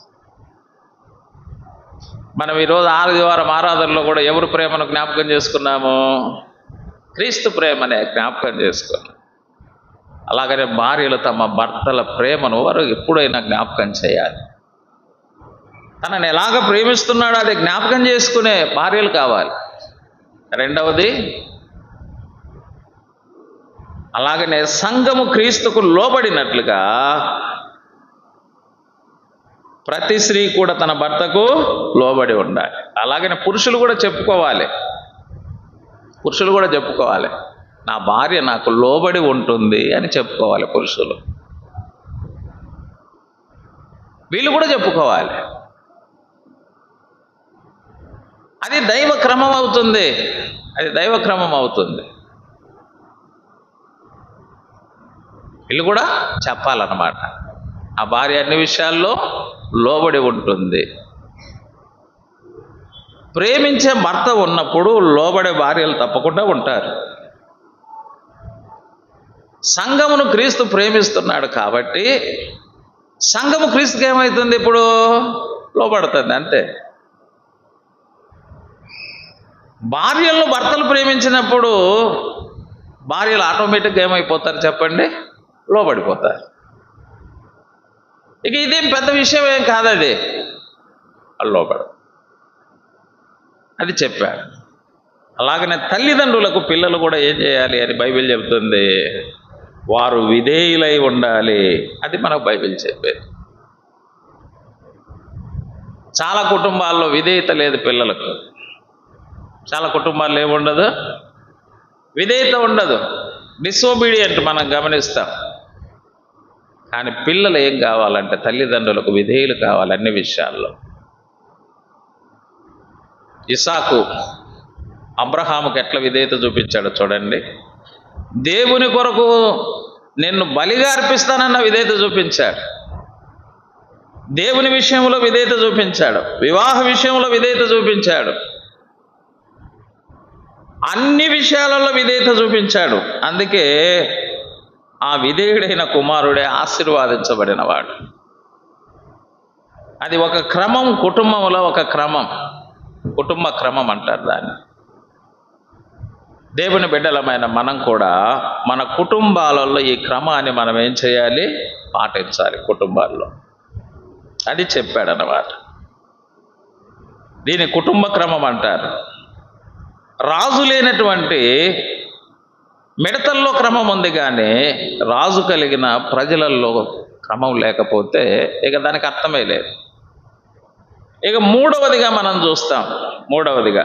మనం ఈరోజు ఆదివారం ఆరాధనలో కూడా ఎవరు ప్రేమను జ్ఞాపకం చేసుకున్నాము? క్రీస్తు ప్రేమనే జ్ఞాపకం చేసుకున్నాం. అలాగనే భార్యలు తమ భర్తల ప్రేమను వారు ఎప్పుడైనా జ్ఞాపకం చేయాలి. తనని ఎలాగ ప్రేమిస్తున్నాడో అది జ్ఞాపకం చేసుకునే భార్యలు కావాలి. రెండవది, అలాగనే సంఘము క్రీస్తుకు లోబడినట్లుగా ప్రతి స్త్రీ కూడా తన భర్తకు లోబడి ఉండాలి. అలాగనే పురుషులు కూడా చెప్పుకోవాలి. నా భార్య నాకు లోబడి ఉంటుంది అని చెప్పుకోవాలి పురుషులు. వీళ్ళు కూడా చెప్పుకోవాలి. అది దైవ క్రమం అవుతుంది. వీళ్ళు కూడా చెప్పాలన్నమాట. ఆ భార్య అన్ని విషయాల్లో లోబడి ఉంటుంది. ప్రేమించే భర్త ఉన్నప్పుడు లోబడే భార్యలు తప్పకుండా ఉంటారు. సంఘమును క్రీస్తు ప్రేమిస్తున్నాడు కాబట్టి సంఘము క్రీస్తుకి ఏమవుతుంది? ఇప్పుడు లోబడుతుంది అంతే. భార్యలను భర్తలు ప్రేమించినప్పుడు భార్యలు ఆటోమేటిక్గా ఏమైపోతారు చెప్పండి? లోబడిపోతారు. ఇక ఇదేం పెద్ద విషయం ఏం కాదది, లోబడు. అది చెప్పాడు. అలాగనే తల్లిదండ్రులకు పిల్లలు కూడా ఏం చేయాలి అని బైబిల్ చెబుతుంది? వారు విధేయులై ఉండాలి. అది మనకు బైబిల్ చెప్పేది. చాలా కుటుంబాల్లో విధేయత లేదు పిల్లలకు. చాలా కుటుంబాల్లో ఏముండదు? విధేయత ఉండదు, డిసోబీడియంట్ మనం గమనిస్తాం. కానీ పిల్లలు ఏం కావాలంటే తల్లిదండ్రులకు విధేయులు కావాలి అన్ని విషయాల్లో. ఇసాకు అబ్రహాముకు ఎట్లా విధేయత చూపించాడు చూడండి. దేవుని కొరకు నిన్ను బలిగా అర్పిస్తానన్న విధేయత చూపించాడు. దేవుని విషయంలో విధేయత చూపించాడు. వివాహ విషయంలో విధేయత చూపించాడు. అన్ని విషయాలలో విధేయత చూపించాడు. అందుకే ఆ విధేయుడైన కుమారుడే ఆశీర్వాదించబడినవాడు. అది ఒక క్రమం, కుటుంబంలో ఒక క్రమం, కుటుంబ క్రమం అంటారు దాన్ని. దేవుని బిడ్డలమైన మనం కూడా మన కుటుంబాలలో ఈ క్రమాన్ని మనం ఏం చేయాలి? పాటించాలి కుటుంబాల్లో. అది చెప్పాడన్నమాట. దీని కుటుంబ క్రమం అంటారు. రాజు లేనటువంటి మిడతల్లో క్రమం ఉంది, కానీ రాజు కలిగిన ప్రజలలో క్రమం లేకపోతే ఇక దానికి అర్థమే లేదు. ఇక మూడవదిగా మనం చూస్తాం. మూడవదిగా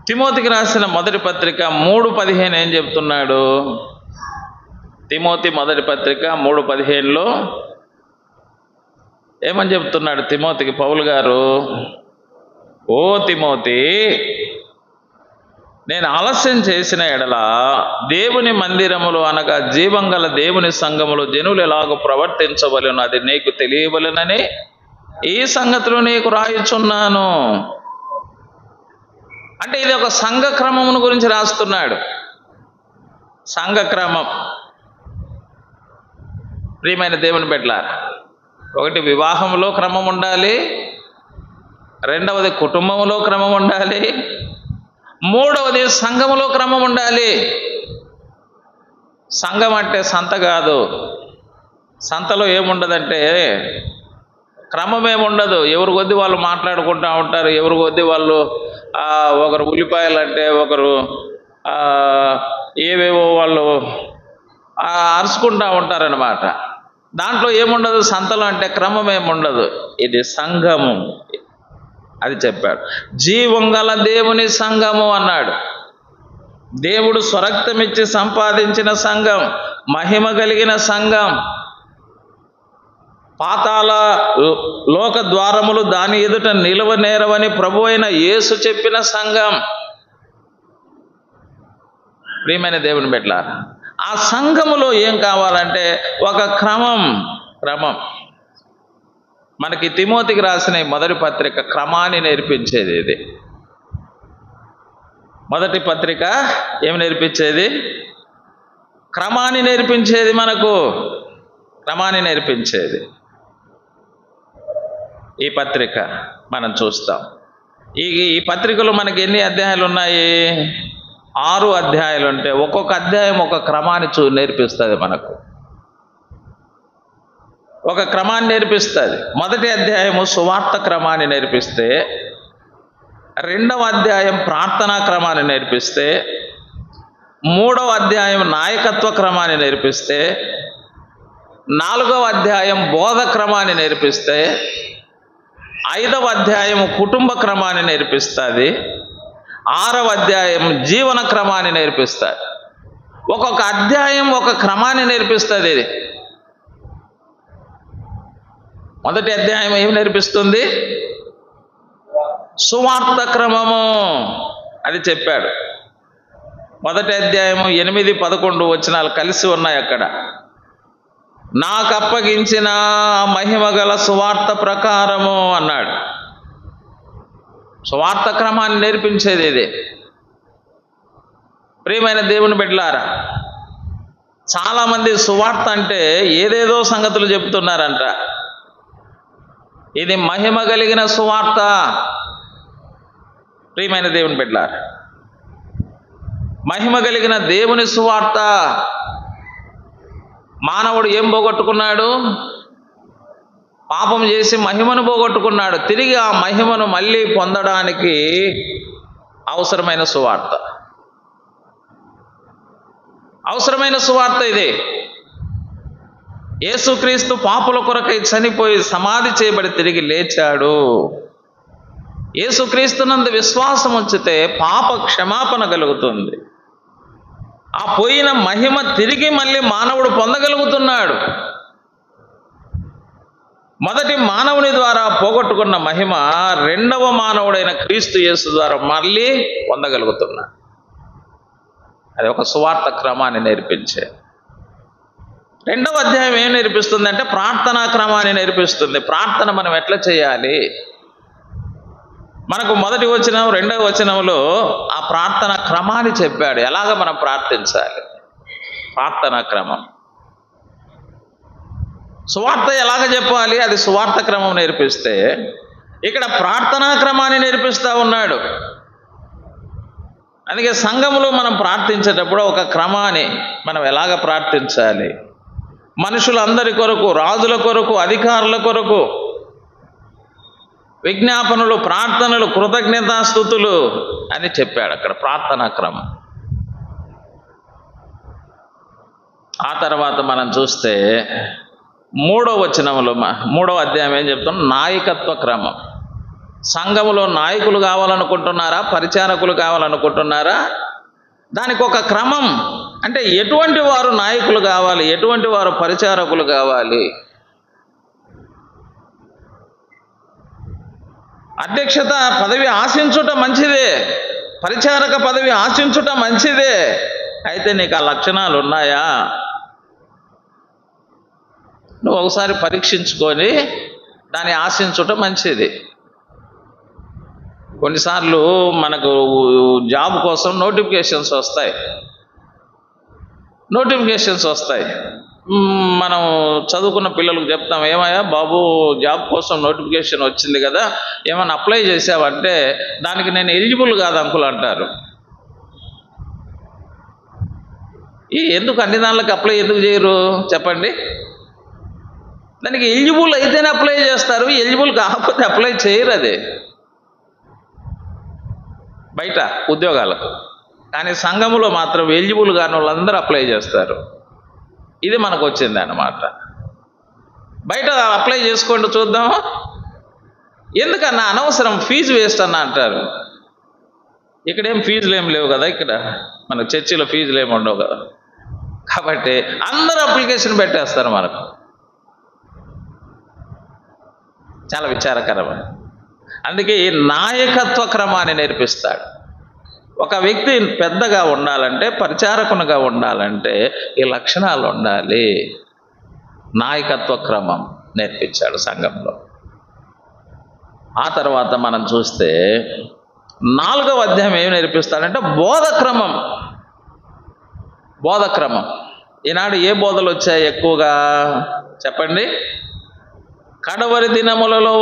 తిమోతికి రాసిన మొదటి పత్రిక 3:15 ఏం చెప్తున్నాడు? తిమోతి మొదటి పత్రిక 3:15లో ఏమని చెప్తున్నాడు తిమోతికి పౌలు గారు? ఓ తిమోతి, నేను ఆలస్యం చేసిన ఎడల దేవుని మందిరములు అనగా జీవం గల దేవుని సంఘములో జనులు ఎలాగో ప్రవర్తించవలెను అది నీకు తెలియవలెనని ఈ సంగతులు నీకు రాయుచున్నాను. అంటే ఇది ఒక సంఘ క్రమమును గురించి రాస్తున్నాడు. సంఘ క్రమం. ప్రియమైన దేవుని బిడ్డలారా, ఒకటి వివాహంలో క్రమం ఉండాలి, రెండవది కుటుంబంలో క్రమం ఉండాలి, మూడవది సంఘములో క్రమం ఉండాలి. సంఘం అంటే సంత కాదు. సంతలో ఏముండదంటే క్రమం ఏముండదు. ఎవరి కొద్ది వాళ్ళు మాట్లాడుకుంటూ ఉంటారు. ఎవరి కొద్ది వాళ్ళు ఒకరు ఉల్లిపాయలు అంటే ఒకరు ఏవేవో వాళ్ళు అరుచుకుంటూ ఉంటారనమాట. దాంట్లో ఏముండదు. సంతలో అంటే క్రమం ఏముండదు. ఇది సంఘము. అది చెప్పాడు. జీవం గల దేవుని సంఘము అన్నాడు. దేవుడు స్వరక్తమిచ్చి సంపాదించిన సంఘం, మహిమ కలిగిన సంఘం, పాతాళ లోక ద్వారములు దాని ఎదుట నిలవనేరవని ప్రభు అయిన యేసు చెప్పిన సంఘం. ప్రియమైన దేవుని బిడ్డలారా, ఆ సంఘములో ఏం కావాలంటే ఒక క్రమం. మనకి తిమోతికి రాసిన మొదటి పత్రిక క్రమాన్ని నేర్పించేది. ఇది మొదటి పత్రిక ఏమి నేర్పించేది? క్రమాన్ని నేర్పించేది. మనకు క్రమాన్ని నేర్పించేది ఈ పత్రిక మనం చూస్తాం. ఈ పత్రికలో మనకి ఎన్ని అధ్యాయాలు ఉన్నాయి? 6 అధ్యాయాలు ఉంటే ఒక్కొక్క అధ్యాయం ఒక క్రమాన్ని నేర్పిస్తుంది. మనకు ఒక క్రమాన్ని నేర్పిస్తుంది. మొదటి అధ్యాయము సువార్త క్రమాన్ని నేర్పిస్తే, రెండవ అధ్యాయం ప్రార్థనా క్రమాన్ని నేర్పిస్తే, మూడవ అధ్యాయం నాయకత్వ క్రమాన్ని నేర్పిస్తే, 4వ అధ్యాయం బోధ క్రమాన్ని నేర్పిస్తే, 5వ అధ్యాయం కుటుంబ క్రమాన్ని నేర్పిస్తుంది, 6వ అధ్యాయం జీవన క్రమాన్ని నేర్పిస్తుంది. ఒక్కొక్క అధ్యాయం ఒక క్రమాన్ని నేర్పిస్తుంది. ఇది మొదటి అధ్యాయం ఏం నేర్పిస్తుంది? సువార్త క్రమము. అది చెప్పాడు. మొదటి అధ్యాయము 8-11 వచనాలు కలిసి ఉన్నాయి అక్కడ. నాకు అప్పగించిన మహిమ గల సువార్త ప్రకారము అన్నాడు. సువార్త క్రమాన్ని నేర్పించేది ఇది. ప్రియమైన దేవుని బిడ్డలారా, చాలామంది సువార్త అంటే ఏదేదో సంగతులు చెప్తున్నారంట. ఇది మహిమ కలిగిన సువార్త. ప్రియమైన దేవుని బిడ్డలారా, మహిమ కలిగిన దేవుని సువార్త. మానవుడు ఏం పోగొట్టుకున్నాడు? పాపం చేసి మహిమను పోగొట్టుకున్నాడు. తిరిగి ఆ మహిమను మళ్ళీ పొందడానికి అవసరమైన సువార్త. అవసరమైన సువార్త ఇది. యేసుక్రీస్తు పాపుల కొరకై చనిపోయి సమాధి చేయబడి తిరిగి లేచాడు. యేసుక్రీస్తునందు విశ్వాసం ఉంచితే పాప క్షమాపణ కలుగుతుంది. ఆ పోయిన మహిమ తిరిగి మళ్ళీ మానవుడు పొందగలుగుతున్నాడు. మొదటి మానవుని ద్వారా పోగొట్టుకున్న మహిమ రెండవ మానవుడైన క్రీస్తు యేసు ద్వారా మళ్ళీ పొందగలుగుతున్నాడు. అది ఒక సువార్త క్రమాన్ని నేర్పించే. రెండవ అధ్యాయం ఏం నేర్పిస్తుంది అంటే ప్రార్థనా క్రమాన్ని నేర్పిస్తుంది. ప్రార్థన మనం ఎట్లా చేయాలి? మనకు మొదటి వచనం రెండవ వచనంలో ఆ ప్రార్థన క్రమాన్ని చెప్పాడు. ఎలాగ మనం ప్రార్థించాలి? ప్రార్థనా క్రమం. సువార్త ఎలాగ చెప్పాలి? అది సువార్త క్రమం నేర్పిస్తే, ఇక్కడ ప్రార్థనా క్రమాన్ని నేర్పిస్తూ ఉన్నాడు. అందుకే సంఘములో మనం ప్రార్థించేటప్పుడు ఒక క్రమాన్ని మనం ఎలాగ ప్రార్థించాలి? మనుషులందరి కొరకు, రాజుల కొరకు, అధికారుల కొరకు విజ్ఞాపనలు, ప్రార్థనలు, కృతజ్ఞతాస్తుతులు అని చెప్పాడు అక్కడ ప్రార్థనా క్రమం. ఆ తర్వాత మనం చూస్తే మూడవ వచనంలో, మూడవ అధ్యాయం ఏం చెప్తాం? నాయకత్వ క్రమం. సంఘములో నాయకులు కావాలనుకుంటున్నారా? పరిచారకులు కావాలనుకుంటున్నారా? దానికి ఒక క్రమం. అంటే ఎటువంటి వారు నాయకులు కావాలి, ఎటువంటి వారు పరిచారకులు కావాలి. అధ్యక్షత పదవి ఆశించుట మంచిదే, పరిచారక పదవి ఆశించుట మంచిదే. అయితే నీకు ఆ లక్షణాలు ఉన్నాయా? నువ్వు ఒకసారి పరీక్షించుకొని దాన్ని ఆశించుట మంచిది. కొన్నిసార్లు మనకు జాబ్ కోసం నోటిఫికేషన్స్ వస్తాయి. మనం చదువుకున్న పిల్లలకు చెప్తాం, ఏమయ్యా బాబు జాబ్ కోసం నోటిఫికేషన్ వచ్చింది కదా, ఏమైనా అప్లై చేసావంటే దానికి నేను ఎలిజిబుల్ కాదు అంకుల్ అంటారు. ఎందుకు అన్ని దానిలకు అప్లై ఎందుకు చేయరు చెప్పండి? దానికి ఎలిజిబుల్ అయితేనే అప్లై చేస్తారు, ఎలిజిబుల్ కాకపోతే అప్లై చేయరు. అది బయట ఉద్యోగాలకు. కానీ సంఘములో మాత్రం ఎలిజిబుల్ కాని వాళ్ళందరూ అప్లై చేస్తారు. ఇది మనకు వచ్చింది అన్నమాట. బయట అప్లై చేసుకోండి చూద్దాం. ఎందుకన్నా అనవసరం, ఫీజు వేస్ట్ అన్న అంటారు. ఇక్కడేం ఫీజులు ఏం లేవు కదా, ఇక్కడ మన చర్చిలో ఫీజులు ఏమి ఉండవు కదా. కాబట్టి అందరూ అప్లికేషన్ పెట్టేస్తారు. మనకు చాలా విచారకరమైన. అందుకే ఈ నాయకత్వ క్రమాన్ని నేర్పిస్తాడు. ఒక వ్యక్తి పెద్దగా ఉండాలంటే, పరిచారకునిగా ఉండాలంటే ఈ లక్షణాలు ఉండాలి. నాయకత్వ క్రమం నేర్పించాడు సంఘంలో. ఆ తర్వాత మనం చూస్తే 4వ అధ్యాయం ఏమి నేర్పిస్తాడంటే బోధక్రమం. ఈనాడు ఏ బోధలు వచ్చాయి ఎక్కువగా చెప్పండి? కడవరి దినములలో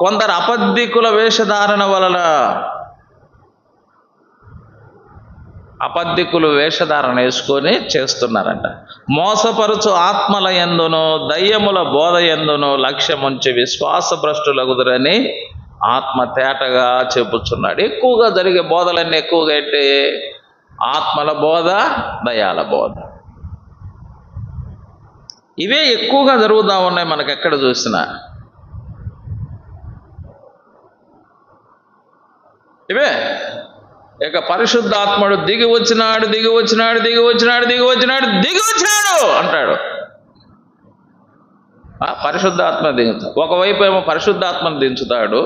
కొందరు అబద్ధికుల వేషధారణ వలన, అబద్ధికులు వేషధారణ వేసుకొని చేస్తున్నారంట. మోసపరుచు ఆత్మల యందును దయ్యముల బోధ యందును లక్ష్యముంచి విశ్వాసభ్రష్టులగుదురని ఆత్మ తేటగా చెప్పుచున్నాడు. ఎక్కువగా జరిగే బోధలన్నీ ఎక్కువగా ఏంటి? ఆత్మల బోధ, దయ్యాల బోధ. ఇవే ఎక్కువగా జరుగుతూ ఉన్నాయి మనకు ఎక్కడ చూసినా. ఇవే ఇక పరిశుద్ధాత్ముడు దిగి వచ్చినాడు అంటాడు. పరిశుద్ధాత్మ దించుతాడు. ఒకవైపు ఏమో పరిశుద్ధాత్మను దించుతాడు,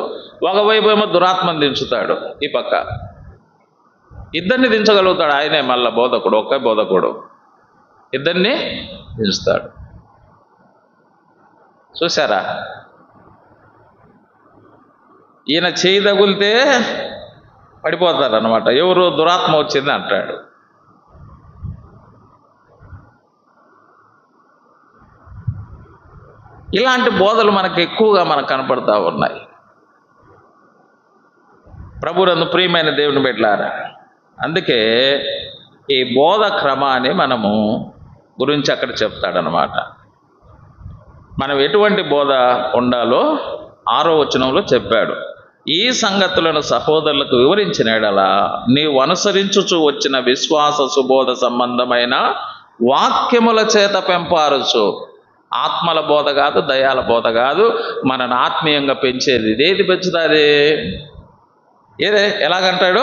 ఒకవైపు ఏమో దురాత్మను దించుతాడు. ఈ పక్క ఇద్దరిని దించగలుగుతాడు ఆయనే. మళ్ళా బోధకుడు, ఒకే బోధకుడు ఇద్దరిని దించుతాడు. చూసారా? ఈయన చేయి తగులితే పడిపోతారు అన్నమాట. ఎవరు? దురాత్మ వచ్చింది అంటాడు. ఇలాంటి బోధలు మనకు ఎక్కువగా మనకు కనపడతా ఉన్నాయి. ప్రభువునందు ప్రియమైన దేవుని బిడ్డలారా, అందుకే ఈ బోధ క్రమాన్ని మనము గురించి అక్కడ చెప్తాడనమాట. మనం ఎటువంటి బోధ ఉండాలో 6వ వచనంలో చెప్పాడు. ఈ సంగతులను సహోదరులకు వివరించిన యెడల నీవు అనుసరించుచు వచ్చిన విశ్వాస సుబోధ సంబంధమైన వాక్యముల చేత పెంపారచు. ఆత్మల బోధ కాదు, దయాల బోధ కాదు, మనని ఆత్మీయంగా పెంచేది. ఇదేది పెంచుతుంది? ఎలాగంటాడు?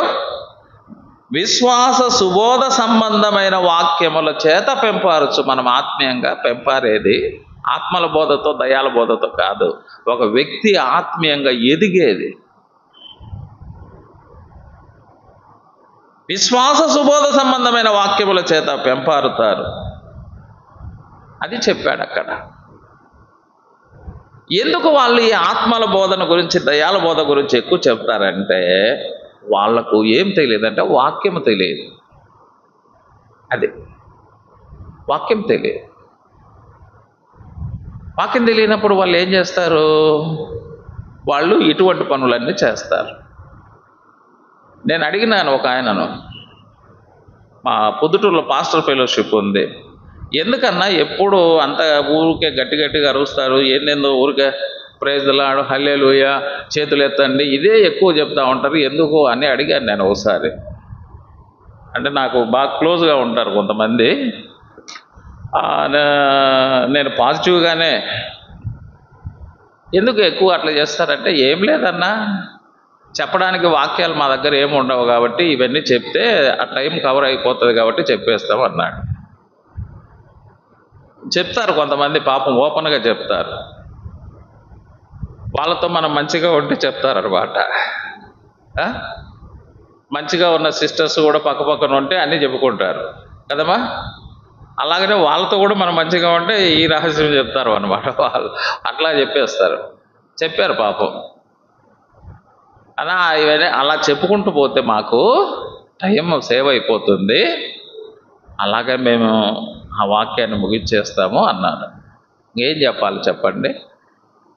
విశ్వాస సుబోధ సంబంధమైన వాక్యముల చేత పెంపారచు. మనం ఆత్మీయంగా పెంపారేది ఆత్మల బోధతో, దయాల బోధతో కాదు. ఒక వ్యక్తి ఆత్మీయంగా ఎదిగేది విశ్వాస సుబోధ సంబంధమైన వాక్యముల చేత పెంపారుతారు. అది చెప్పాడు అక్కడ. ఎందుకు వాళ్ళు ఈ ఆత్మల బోధన గురించి, దయాల బోధ గురించి ఎక్కువ చెప్తారంటే, వాళ్లకు ఏం తెలియదంటే వాక్యం తెలియదు. అది వాక్యం తెలియదు. వాక్యం తెలియనప్పుడు వాళ్ళు ఏం చేస్తారు? వాళ్ళు ఇటువంటి పనులన్నీ చేస్తారు. నేను అడిగినాను ఒక ఆయనను, మా పొద్దుటూరులో పాస్టర్ ఫెలోషిప్ ఉంది, ఎందుకన్నా ఎప్పుడు అంత ఊరికే గట్టి గట్టిగా అరుస్తారు, ఏందేందో ఊరికే ప్రైజ్ లాడు, హల్లెలూయా, చేతులు ఎత్తండి, ఇదే ఎక్కువ చెప్తా ఉంటారు, ఎందుకు అని అడిగాను నేను ఒకసారి. అంటే నాకు బాగా క్లోజ్గా ఉంటారు కొంతమంది. నేను పాజిటివ్గానే, ఎందుకు ఎక్కువ అట్లా చేస్తారంటే, ఏం లేదన్నా, చెప్పడానికి వాక్యాలు మా దగ్గర ఏమి ఉండవు కాబట్టి ఇవన్నీ చెప్తే ఆ టైం కవర్ అయిపోతుంది కాబట్టి చెప్పేస్తాం అన్నాడు. చెప్తారు కొంతమంది, పాపం ఓపెన్గా చెప్తారు. వాళ్ళతో మనం మంచిగా ఉంటే చెప్తారు అనమాట. మంచిగా ఉన్న సిస్టర్స్ కూడా పక్కపక్కన ఉంటే అన్నీ చెప్పుకుంటారు కదమ్మా. అలాగనే వాళ్ళతో కూడా మనం మంచిగా ఉంటే ఈ రహస్యం చెప్తారు అనమాట. వాళ్ళు అట్లా చెప్పేస్తారు. చెప్పారు పాపం. అలా ఇవన్నీ అలా చెప్పుకుంటూ పోతే మాకు టైం సేవ్ అయిపోతుంది, అలాగే మేము ఆ వాక్యాన్ని ముగించేస్తాము అన్నాడు. ఏం చెప్పాలి చెప్పండి?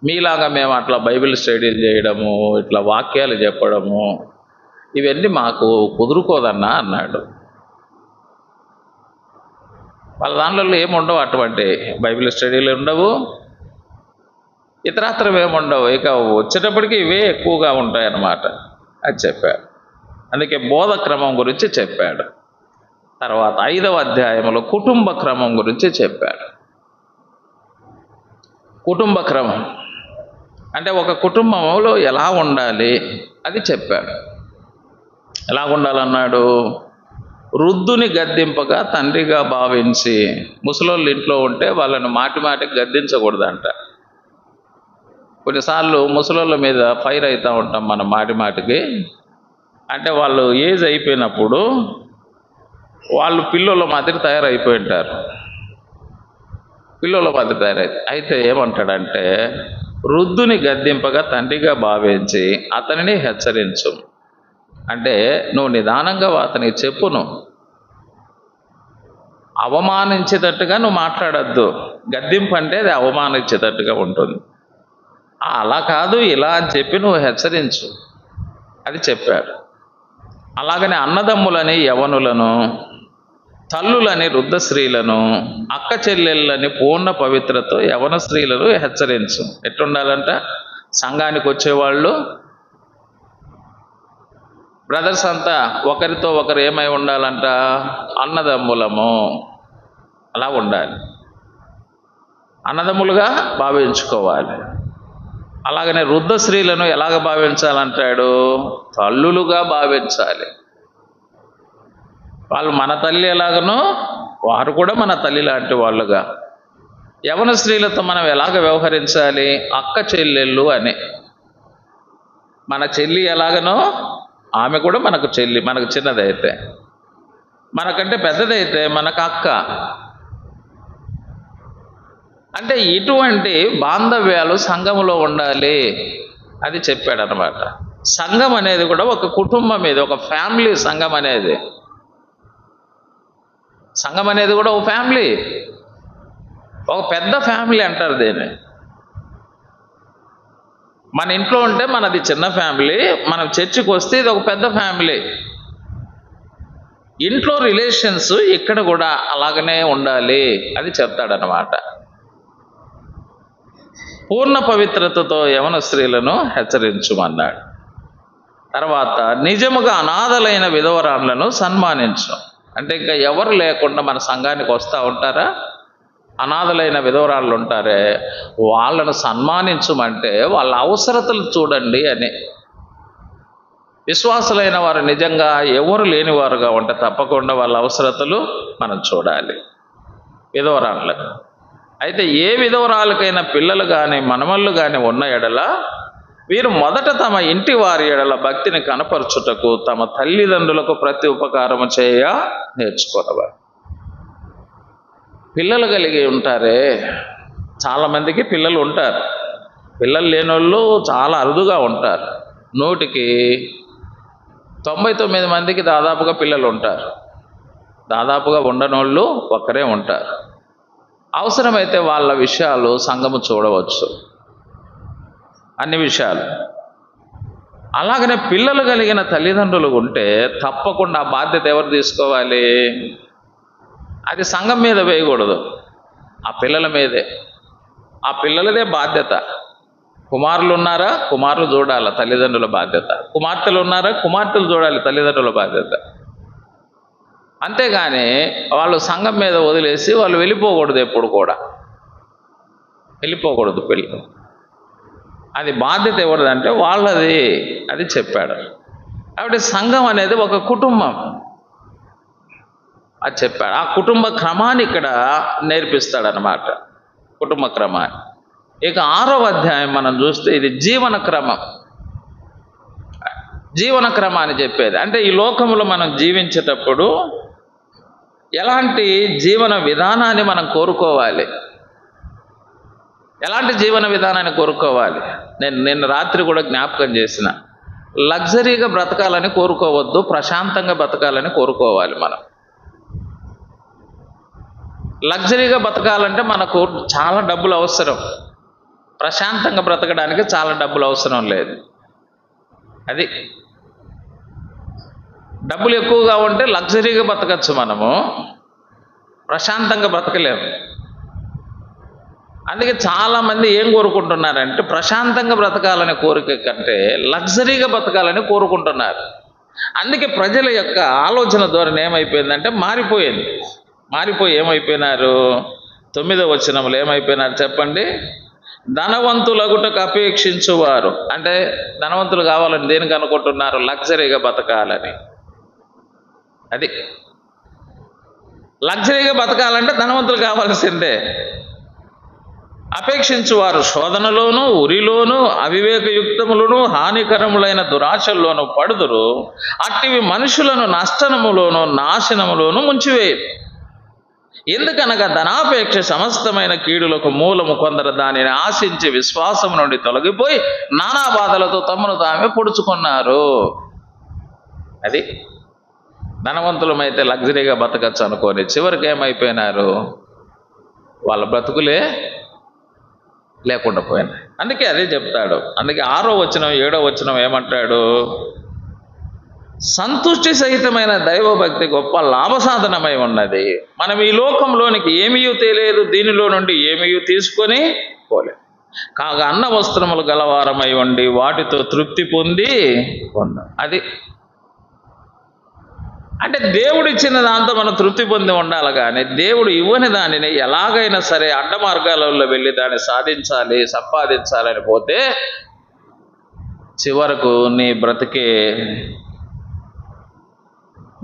మీలాగా మేము అట్లా బైబిల్ స్టడీలు చేయడము, ఇట్లా వాక్యాలు చెప్పడము, ఇవన్నీ మాకు కుదురుకోదన్నా అన్నాడు. వాళ్ళ దాంట్లో ఏముండవు, అటువంటి బైబిల్ స్టడీలు ఉండవు, ఇతరాత్రం ఏముండవు, ఇక వచ్చేటప్పటికి ఇవే ఎక్కువగా ఉంటాయన్నమాట. అది చెప్పాడు. అందుకే బోధ క్రమం గురించి చెప్పాడు. తర్వాత 5వ అధ్యాయంలో కుటుంబ క్రమం గురించి చెప్పాడు. కుటుంబ క్రమం అంటే ఒక కుటుంబంలో ఎలా ఉండాలి అది చెప్పాడు. ఎలా ఉండాలన్నాడు? వృద్ధుని గద్దింపగా తండ్రిగా భావించి, ముసలోళ్ళు ఇంట్లో ఉంటే వాళ్ళని మాటి మాటికి గద్దించకూడదంట. కొన్నిసార్లు ముసలోళ్ళ మీద ఫైర్ అవుతూ ఉంటాం మనం మాటి మాటికి. అంటే వాళ్ళు ఏజ్ అయిపోయినప్పుడు వాళ్ళు పిల్లల మాదిరి తయారైపోయి ఉంటారు. పిల్లల మాదిరి అయితే ఏమంటాడంటే, వృద్ధుని గద్దింపగా తండ్రిగా భావించి అతనిని హెచ్చరించు. అంటే నువ్వు నిదానంగా అతనికి చెప్పును, అవమానించేటట్టుగా నువ్వు మాట్లాడద్దు. గద్దింపు అంటే అది అవమానించేటట్టుగా ఉంటుంది. అలా కాదు ఇలా అని చెప్పి నువ్వు హెచ్చరించు, అది చెప్పాడు. అలాగనే అన్నదమ్ములని యవనులను, తల్లులని వృద్ధ స్త్రీలను, అక్క చెల్లెళ్ళని పూర్ణ పవిత్రతో యవన స్త్రీలను హెచ్చరించు. ఎట్లుండాలంట? సంఘానికి వచ్చేవాళ్ళు బ్రదర్స్ అంతా ఒకరితో ఒకరు ఏమై ఉండాలంట? అన్నదమ్ములము. అలా ఉండాలి, అన్నదమ్ములుగా భావించుకోవాలి. అలాగనే వృద్ధ స్త్రీలను ఎలాగ భావించాలంటాడు? తల్లులుగా భావించాలి. వాళ్ళు మన తల్లి ఎలాగనో వారు కూడా మన తల్లి లాంటి వాళ్ళుగా. యవన స్త్రీలతో మనం ఎలాగ వ్యవహరించాలి? అక్క చెల్లెళ్ళు అని. మన చెల్లి ఎలాగనో ఆమె కూడా మనకు చెల్లి, మనకు చిన్నదైతే, మనకంటే పెద్దదైతే మనకు అక్క. అంటే ఇటువంటి బాంధవ్యాలు సంఘములో ఉండాలి, అది చెప్పాడు అనమాట. సంఘం అనేది కూడా ఒక కుటుంబం, ఇది ఒక ఫ్యామిలీ. సంఘం అనేది కూడా ఒక ఫ్యామిలీ, ఒక పెద్ద ఫ్యామిలీ అంటారు దీన్ని. మన ఇంట్లో ఉంటే మనది చిన్న ఫ్యామిలీ, మనం చర్చికి వస్తే ఇది ఒక పెద్ద ఫ్యామిలీ. ఇంట్లో రిలేషన్స్ ఇక్కడ కూడా అలాగనే ఉండాలి అది చెప్తాడనమాట. పూర్ణ పవిత్రతతో యవన స్త్రీలను హెచ్చరించుమన్నాడు. తర్వాత నిజముగా అనాథలైన విధవరాళ్లను సన్మానించు. అంటే ఇంకా ఎవరు లేకుండా మన సంఘానికి వస్తూ ఉంటారా, అనాథలైన విధవరాళ్ళు ఉంటారే, వాళ్ళను సన్మానించమంటే వాళ్ళ అవసరతలు చూడండి అని. విశ్వాసులైన వారు నిజంగా ఎవరు లేనివారుగా ఉంటే తప్పకుండా వాళ్ళ అవసరతలు మనం చూడాలి, విధవరాళ్ళకు. అయితే ఏ విధవరాలకైనా పిల్లలు కానీ మనమళ్ళు కానీ ఉన్న ఎడల వీరు మొదట తమ ఇంటి వారి ఎడల భక్తిని కనపరచుటకు తమ తల్లిదండ్రులకు ప్రతి ఉపకారము చేయ నేర్చుకోవాలి. పిల్లలు కలిగి ఉంటారే, చాలామందికి పిల్లలు ఉంటారు, పిల్లలు లేని వాళ్ళు చాలా అరుదుగా ఉంటారు. 100కి 99 మందికి దాదాపుగా పిల్లలు ఉంటారు, దాదాపుగా ఉండనోళ్ళు ఒక్కరే ఉంటారు. అవసరమైతే వాళ్ళ విషయాలు సంఘము చూడవచ్చు, అన్ని విషయాలు. అలాగనే పిల్లలు కలిగిన తల్లిదండ్రులు ఉంటే తప్పకుండా ఆ బాధ్యత ఎవరు తీసుకోవాలి? అది సంఘం మీద వేయకూడదు, ఆ పిల్లల మీదే, ఆ పిల్లలదే బాధ్యత. కుమారులు ఉన్నారా, కుమారులు చూడాలి, తల్లిదండ్రుల బాధ్యత. కుమార్తెలు ఉన్నారా, కుమార్తెలు చూడాలి, తల్లిదండ్రుల బాధ్యత. అంతేగాని వాళ్ళు సంఘం మీద వదిలేసి వాళ్ళు వెళ్ళిపోకూడదు, ఎప్పుడు కూడా వెళ్ళిపోకూడదు పిల్లలు. అది బాధ్యత ఎవరిదంటే వాళ్ళది, అది చెప్పాడు. కాబట్టి సంఘం అనేది ఒక కుటుంబం, అది చెప్పాడు. ఆ కుటుంబ క్రమాన్ని ఇక్కడ నేర్పిస్తాడనమాట, కుటుంబ క్రమాన్ని. ఇక 6వ అధ్యాయం మనం చూస్తే ఇది జీవన క్రమం, జీవన క్రమాన్ని చెప్పేది. అంటే ఈ లోకంలో మనం జీవించేటప్పుడు ఎలాంటి జీవన విధానాన్ని మనం కోరుకోవాలి, ఎలాంటి జీవన విధానాన్ని కోరుకోవాలి. నేను నిన్న రాత్రి కూడా జ్ఞాపకం చేసిన, లగ్జరీగా బ్రతకాలని కోరుకోవద్దు, ప్రశాంతంగా బ్రతకాలని కోరుకోవాలి. మనం లగ్జరీగా బ్రతకాలంటే మనకు చాలా డబ్బులు అవసరం, ప్రశాంతంగా బ్రతకడానికి చాలా డబ్బులు అవసరం లేదు. అది డబ్బులు ఎక్కువగా ఉంటే లగ్జరీగా బ్రతకచ్చు, మనము ప్రశాంతంగా బ్రతకలేము. అందుకే చాలామంది ఏం కోరుకుంటున్నారంటే ప్రశాంతంగా బ్రతకాలనే కోరిక కంటే లగ్జరీగా బ్రతకాలని కోరుకుంటున్నారు. అందుకే ప్రజల యొక్క ఆలోచన ధోరణి ఏమైపోయిందంటే మారిపోయి ఏమైపోయినారు? 9వ వచనంలో ఏమైపోయినారు చెప్పండి? ధనవంతులగుటకు అపేక్షించువారు. అంటే ధనవంతులు కావాలని దేనికి అనుకుంటున్నారు? లగ్జరీగా బతకాలని. అది లగ్జరీగా బతకాలంటే ధనవంతులు కావాల్సిందే. అపేక్షించువారు శోధనలోను, ఉరిలోను, అవివేకయుక్తములను, హానికరములైన దురాశల్లోనూ పడుదురు. అట్టివి మనుషులను నష్టములోను, నాశనములోను ముంచివేయరు. ఎందుకనగా ధనాపేక్ష సమస్తమైన కీడులకు మూలము. కొందరు దానిని ఆశించి విశ్వాసం నుండి తొలగిపోయి నానా బాధలతో తమను తామే పొడుచుకున్నారు. అది ధనవంతులమైతే లగ్జరీగా బతకచ్చు అనుకోని చివరికి ఏమైపోయినారు? వాళ్ళ బ్రతుకులే లేకుండా పోయినాయి. అందుకే అదే చెప్తాడు. అందుకే 6వ వచనం 7వ వచనం ఏమంటాడు? సంతుష్టి సహితమైన దైవభక్తి గొప్ప లాభసాధనమై ఉన్నది. మనం ఈ లోకంలోనికి ఏమీ తెలియదు, దీనిలో నుండి ఏమీ తీసుకొని పోలేదు. కాగా అన్న వస్త్రములు గలవారమై ఉండి వాటితో తృప్తి పొంది ఉన్నాం. అది అంటే దేవుడు ఇచ్చిన దాంతో మనం తృప్తి పొంది ఉండాలి. కానీ దేవుడు ఇవ్వని దానిని ఎలాగైనా సరే అడ్డ మార్గాలలో వెళ్ళి దాన్ని సాధించాలి, సంపాదించాలని పోతే చివరకు నీ బ్రతికే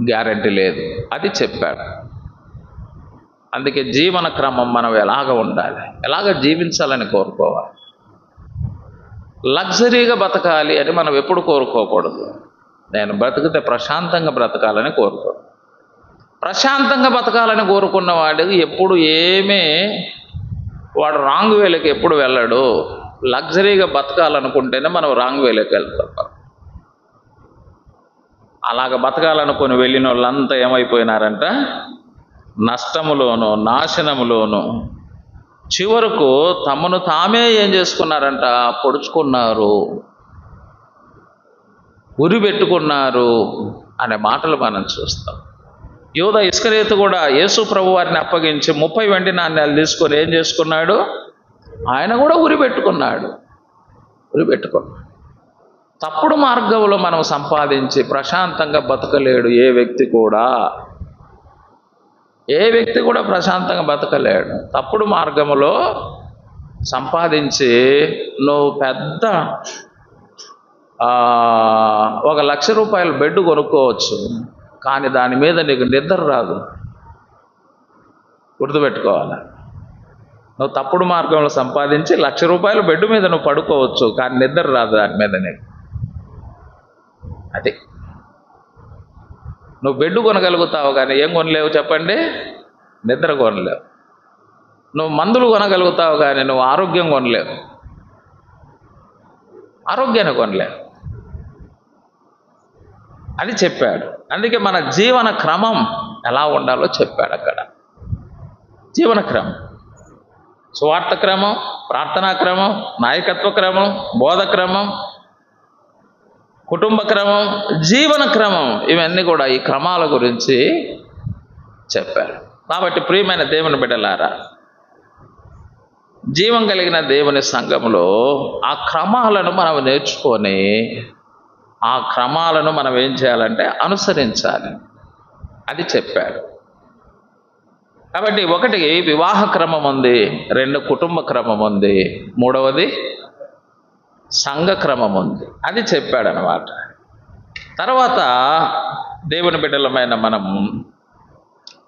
గ్యారంటీ లేదు. అది చెప్పాడు. అందుకే జీవన క్రమం మనం ఎలాగ ఉండాలి, ఎలాగ జీవించాలని కోరుకోవాలి. లగ్జరీగా బ్రతకాలి అని మనం ఎప్పుడు కోరుకోకూడదు. నేను బ్రతికితే ప్రశాంతంగా బ్రతకాలని కోరుకోడు. ప్రశాంతంగా బ్రతకాలని కోరుకున్న వాడికి ఎప్పుడు వాడు రాంగ్ వేలోకి ఎప్పుడు వెళ్ళడు. లగ్జరీగా బతకాలనుకుంటేనే మనం రాంగ్ వేలోకి వెళ్తాం. అలాగ బతకాలనుకుని వెళ్ళిన వాళ్ళంతా ఏమైపోయినారంట? నష్టములోను, నాశనములోను, చివరకు తమను తామే ఏం చేసుకున్నారంట? పొడుచుకున్నారు, ఉరి పెట్టుకున్నారు అనే మాటలు మనం చూస్తాం. యూదా ఇస్కరియోతు కూడా యేసు ప్రభు వారిని అప్పగించి 30 వెండి నాణ్యాలు తీసుకొని ఏం చేసుకున్నాడు? ఆయన కూడా ఉరి పెట్టుకున్నాడు. తప్పుడు మార్గంలో మనం సంపాదించి ప్రశాంతంగా బతకలేడు ఏ వ్యక్తి కూడా ప్రశాంతంగా బతకలేడు. తప్పుడు మార్గంలో సంపాదించి నువ్వు పెద్ద 1,00,000 రూపాయల బెడ్ కొనుక్కోవచ్చు, కానీ దాని మీద నీకు నిద్ర రాదు. గుర్తుపెట్టుకోవాలి. నువ్వు తప్పుడు మార్గంలో సంపాదించి 1,00,000 రూపాయల బెడ్ మీద నువ్వు పడుకోవచ్చు, కానీ నిద్ర రాదు దాని మీద నీకు. అది నువ్వు బెడ్ కొనగలుగుతావు కానీ ఏం కొనలేవు చెప్పండి? నిద్ర కొనలేవు. నువ్వు మందులు కొనగలుగుతావు కానీ నువ్వు ఆరోగ్యం కొనలేవు, ఆరోగ్యాన్ని కొనలేవు. అది చెప్పాడు. అందుకే మన జీవన క్రమం ఎలా ఉండాలో చెప్పాడు అక్కడ. జీవన క్రమం, సువార్త క్రమం, ప్రార్థనా క్రమం, నాయకత్వ క్రమం, బోధ క్రమం, కుటుంబ క్రమం, జీవన క్రమం, ఇవన్నీ కూడా ఈ క్రమాల గురించి చెప్పారు. కాబట్టి ప్రియమైన దేవుని బిడ్డలారా, జీవం కలిగిన దేవుని సంఘంలో ఆ క్రమాలను మనం నేర్చుకొని ఆ క్రమాలను మనం ఏం చేయాలంటే అనుసరించాలి. అది చెప్పాడు. కాబట్టి 1 వివాహ క్రమం ఉంది, 2 కుటుంబ క్రమం ఉంది, 3వది సంఘ క్రమం ఉంది. అది చెప్పాడు అన్నమాట. తర్వాత దేవుని బిడ్డలమైన మనం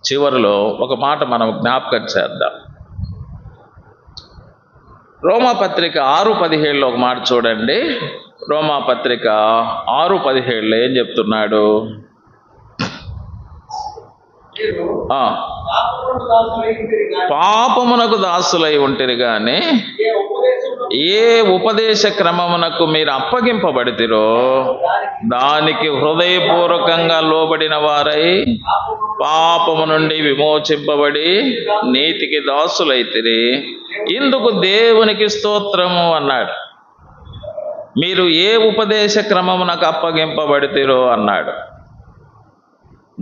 చివరిలో ఒక మాట మనం జ్ఞాపకం చేద్దాం. రోమాపత్రిక 6:17 ఒక మాట చూడండి. రోమాపత్రిక 6:17 ఏం చెప్తున్నాడు? పాపమునకు దాసులై ఉంటిరి గాని ఏ ఉపదేశ క్రమమునకు మీరు అప్పగింపబడితిరో దానికి హృదయపూర్వకంగా లోబడిన వారై పాపము నుండి విమోచింపబడి నీతికి దాసులైతిరి. ఇందుకు దేవునికి స్తోత్రము అన్నాడు. మీరు ఏ ఉపదేశ క్రమమునకు అప్పగింపబడితిరో అన్నాడు.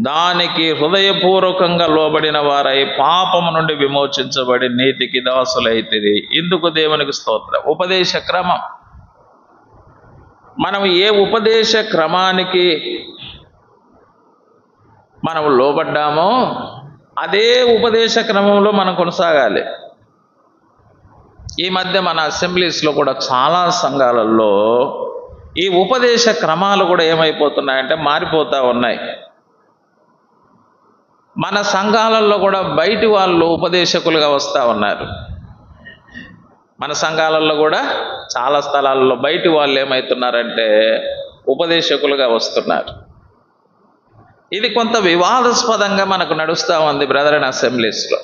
దానికి హృదయపూర్వకంగా లోబడిన వారై పాపము నుండి విమోచించబడి నీతికి దాసులైతిరి. ఇందుకు దేవునికి స్తోత్రం. ఉపదేశ క్రమం. మనం ఏ ఉపదేశ క్రమానికి మనం లోబడ్డామో అదే ఉపదేశ క్రమంలో మనం కొనసాగాలి. ఈ మధ్య మన అసెంబ్లీస్లో కూడా చాలా సంఘాలలో ఈ ఉపదేశ క్రమాలు కూడా ఏమైపోతున్నాయంటే మారిపోతూ ఉన్నాయి. మన సంఘాలలో కూడా బయటి వాళ్ళు ఉపదేశకులుగా వస్తూ ఉన్నారు. మన సంఘాలలో కూడా చాలా స్థలాల్లో బయటి వాళ్ళు ఏమవుతున్నారంటే ఉపదేశకులుగా వస్తున్నారు. ఇది కొంత వివాదాస్పదంగా మనకు నడుస్తూ ఉంది బ్రదరన్ అసెంబ్లీస్లో.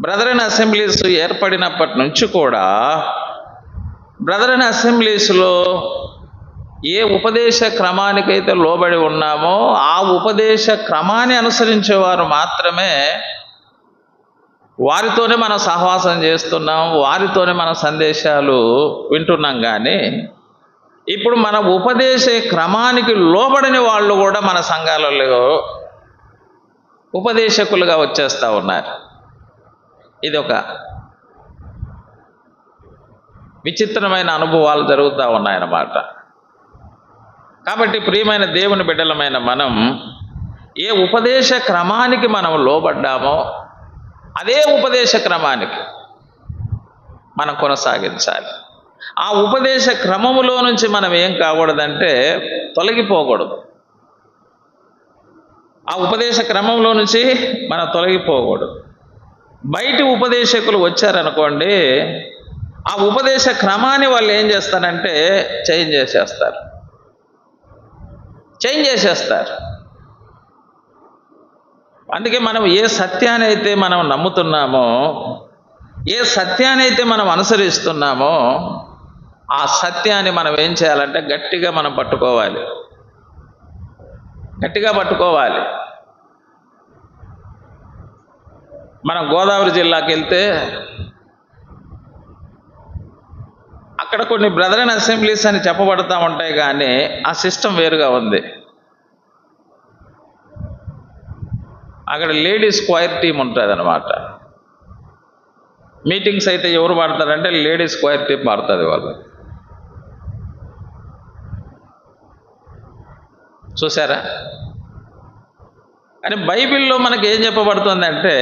బ్రదరన్ అసెంబ్లీస్ ఏర్పడినప్పటి నుంచి కూడా బ్రదరన్ అసెంబ్లీస్లో ఏ ఉపదేశ క్రమానికైతే లోబడి ఉన్నామో ఆ ఉపదేశ క్రమాన్ని అనుసరించేవారు మాత్రమే, వారితోనే మనం సహవాసం చేస్తున్నాం, వారితోనే మన సందేశాలు వింటున్నాం. కానీ ఇప్పుడు మన ఉపదేశ క్రమానికి లోబడిన వాళ్ళు కూడా మన సంఘాలలో ఉపదేశకులుగా వచ్చేస్తూ ఉన్నారు. ఇది ఒక విచిత్రమైన అనుభవాలు జరుగుతూ ఉన్నాయన్నమాట. కాబట్టి ప్రియమైన దేవుని బిడ్డలమైన మనం ఏ ఉపదేశ క్రమానికి మనం లోబడ్డామో అదే ఉపదేశ క్రమానికి మనం కొనసాగించాలి. ఆ ఉపదేశ క్రమములో నుంచి మనం ఏం కాకూడదంటే తొలగిపోకూడదు. ఆ ఉపదేశ క్రమంలో నుంచి మనం తొలగిపోకూడదు. బయటి ఉపదేశకులు వచ్చారనుకోండి, ఆ ఉపదేశ క్రమాన్ని వాళ్ళు ఏం చేస్తారంటే చేంజ్ చేసేస్తారు. అందుకే మనం ఏ సత్యాన్ని అయితే మనం నమ్ముతున్నామో, ఏ సత్యాన్ని అయితే మనం అనుసరిస్తున్నామో ఆ సత్యాన్ని మనం ఏం చేయాలంటే గట్టిగా మనం పట్టుకోవాలి. మనం గోదావరి జిల్లాకి వెళ్తే అక్కడ కొన్ని బ్రదరన్ అసెంబ్లీస్ అని చెప్పబడతా ఉంటాయి, కానీ ఆ సిస్టమ్ వేరుగా ఉంది. అక్కడ లేడీస్ స్క్వైర్ టీం ఉంటుంది అన్నమాట. మీటింగ్స్ అయితే ఎవరు పాడతారంటే లేడీస్ స్క్వైర్ టీం పాడుతుంది వాళ్ళు. చూసారా? కానీ బైబిల్లో మనకి ఏం చెప్పబడుతుందంటే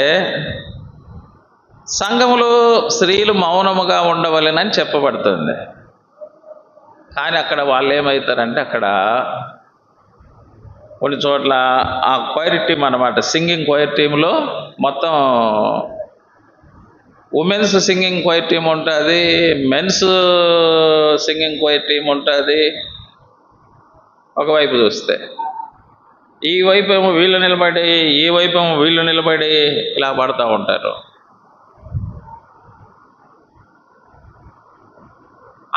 సంఘములో స్త్రీలు మౌనముగా ఉండవలెనని చెప్పబడుతుంది. కానీ అక్కడ వాళ్ళు ఏమవుతారంటే అక్కడ కొన్ని చోట్ల ఆ క్వైర్ టీం అన్నమాట, సింగింగ్ క్వైర్ టీంలో మొత్తం ఉమెన్స్ సింగింగ్ క్వైర్ టీం ఉంటుంది, మెన్స్ సింగింగ్ క్వైర్ టీం ఉంటుంది. ఒకవైపు చూస్తే ఈ వైపు ఏమో వీళ్ళు నిలబడి, ఈ వైపు ఏమో వీళ్ళు నిలబడి ఇలా పాడుతూ ఉంటారు.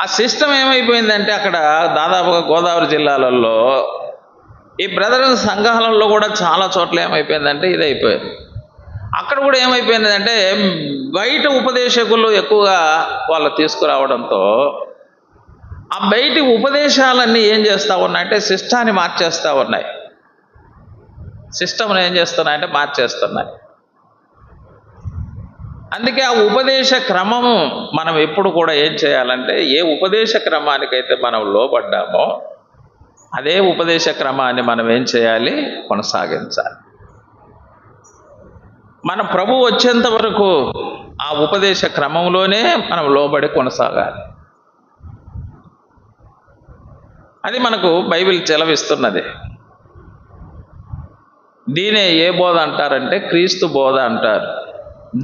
ఆ సిస్టమ్ ఏమైపోయిందంటే అక్కడ దాదాపుగా గోదావరి జిల్లాలలో ఈ బ్రదర్ సంఘాలలో కూడా చాలా చోట్ల ఏమైపోయిందంటే ఇది అయిపోయింది. అక్కడ కూడా ఏమైపోయిందంటే బయట ఉపదేశకులు ఎక్కువగా వాళ్ళు తీసుకురావడంతో ఆ బయటి ఉపదేశాలన్నీ ఏం చేస్తూ ఉన్నాయంటే సిస్టాన్ని మార్చేస్తూ ఉన్నాయి. సిస్టమ్ని ఏం చేస్తున్నాయంటే మార్చేస్తున్నాయి. అందుకే ఆ ఉపదేశ క్రమము మనం ఎప్పుడు కూడా ఏం చేయాలంటే ఏ ఉపదేశ క్రమానికైతే మనం లోబడ్డామో అదే ఉపదేశ క్రమాన్ని మనం ఏం చేయాలి? కొనసాగించాలి. మన ప్రభు వచ్చేంత వరకు ఆ ఉపదేశ క్రమంలోనే మనం లోబడి కొనసాగాలి. అది మనకు బైబిల్ చెలవిస్తున్నది. దీనే ఏ బోధ అంటారంటే క్రీస్తు బోధ అంటారు.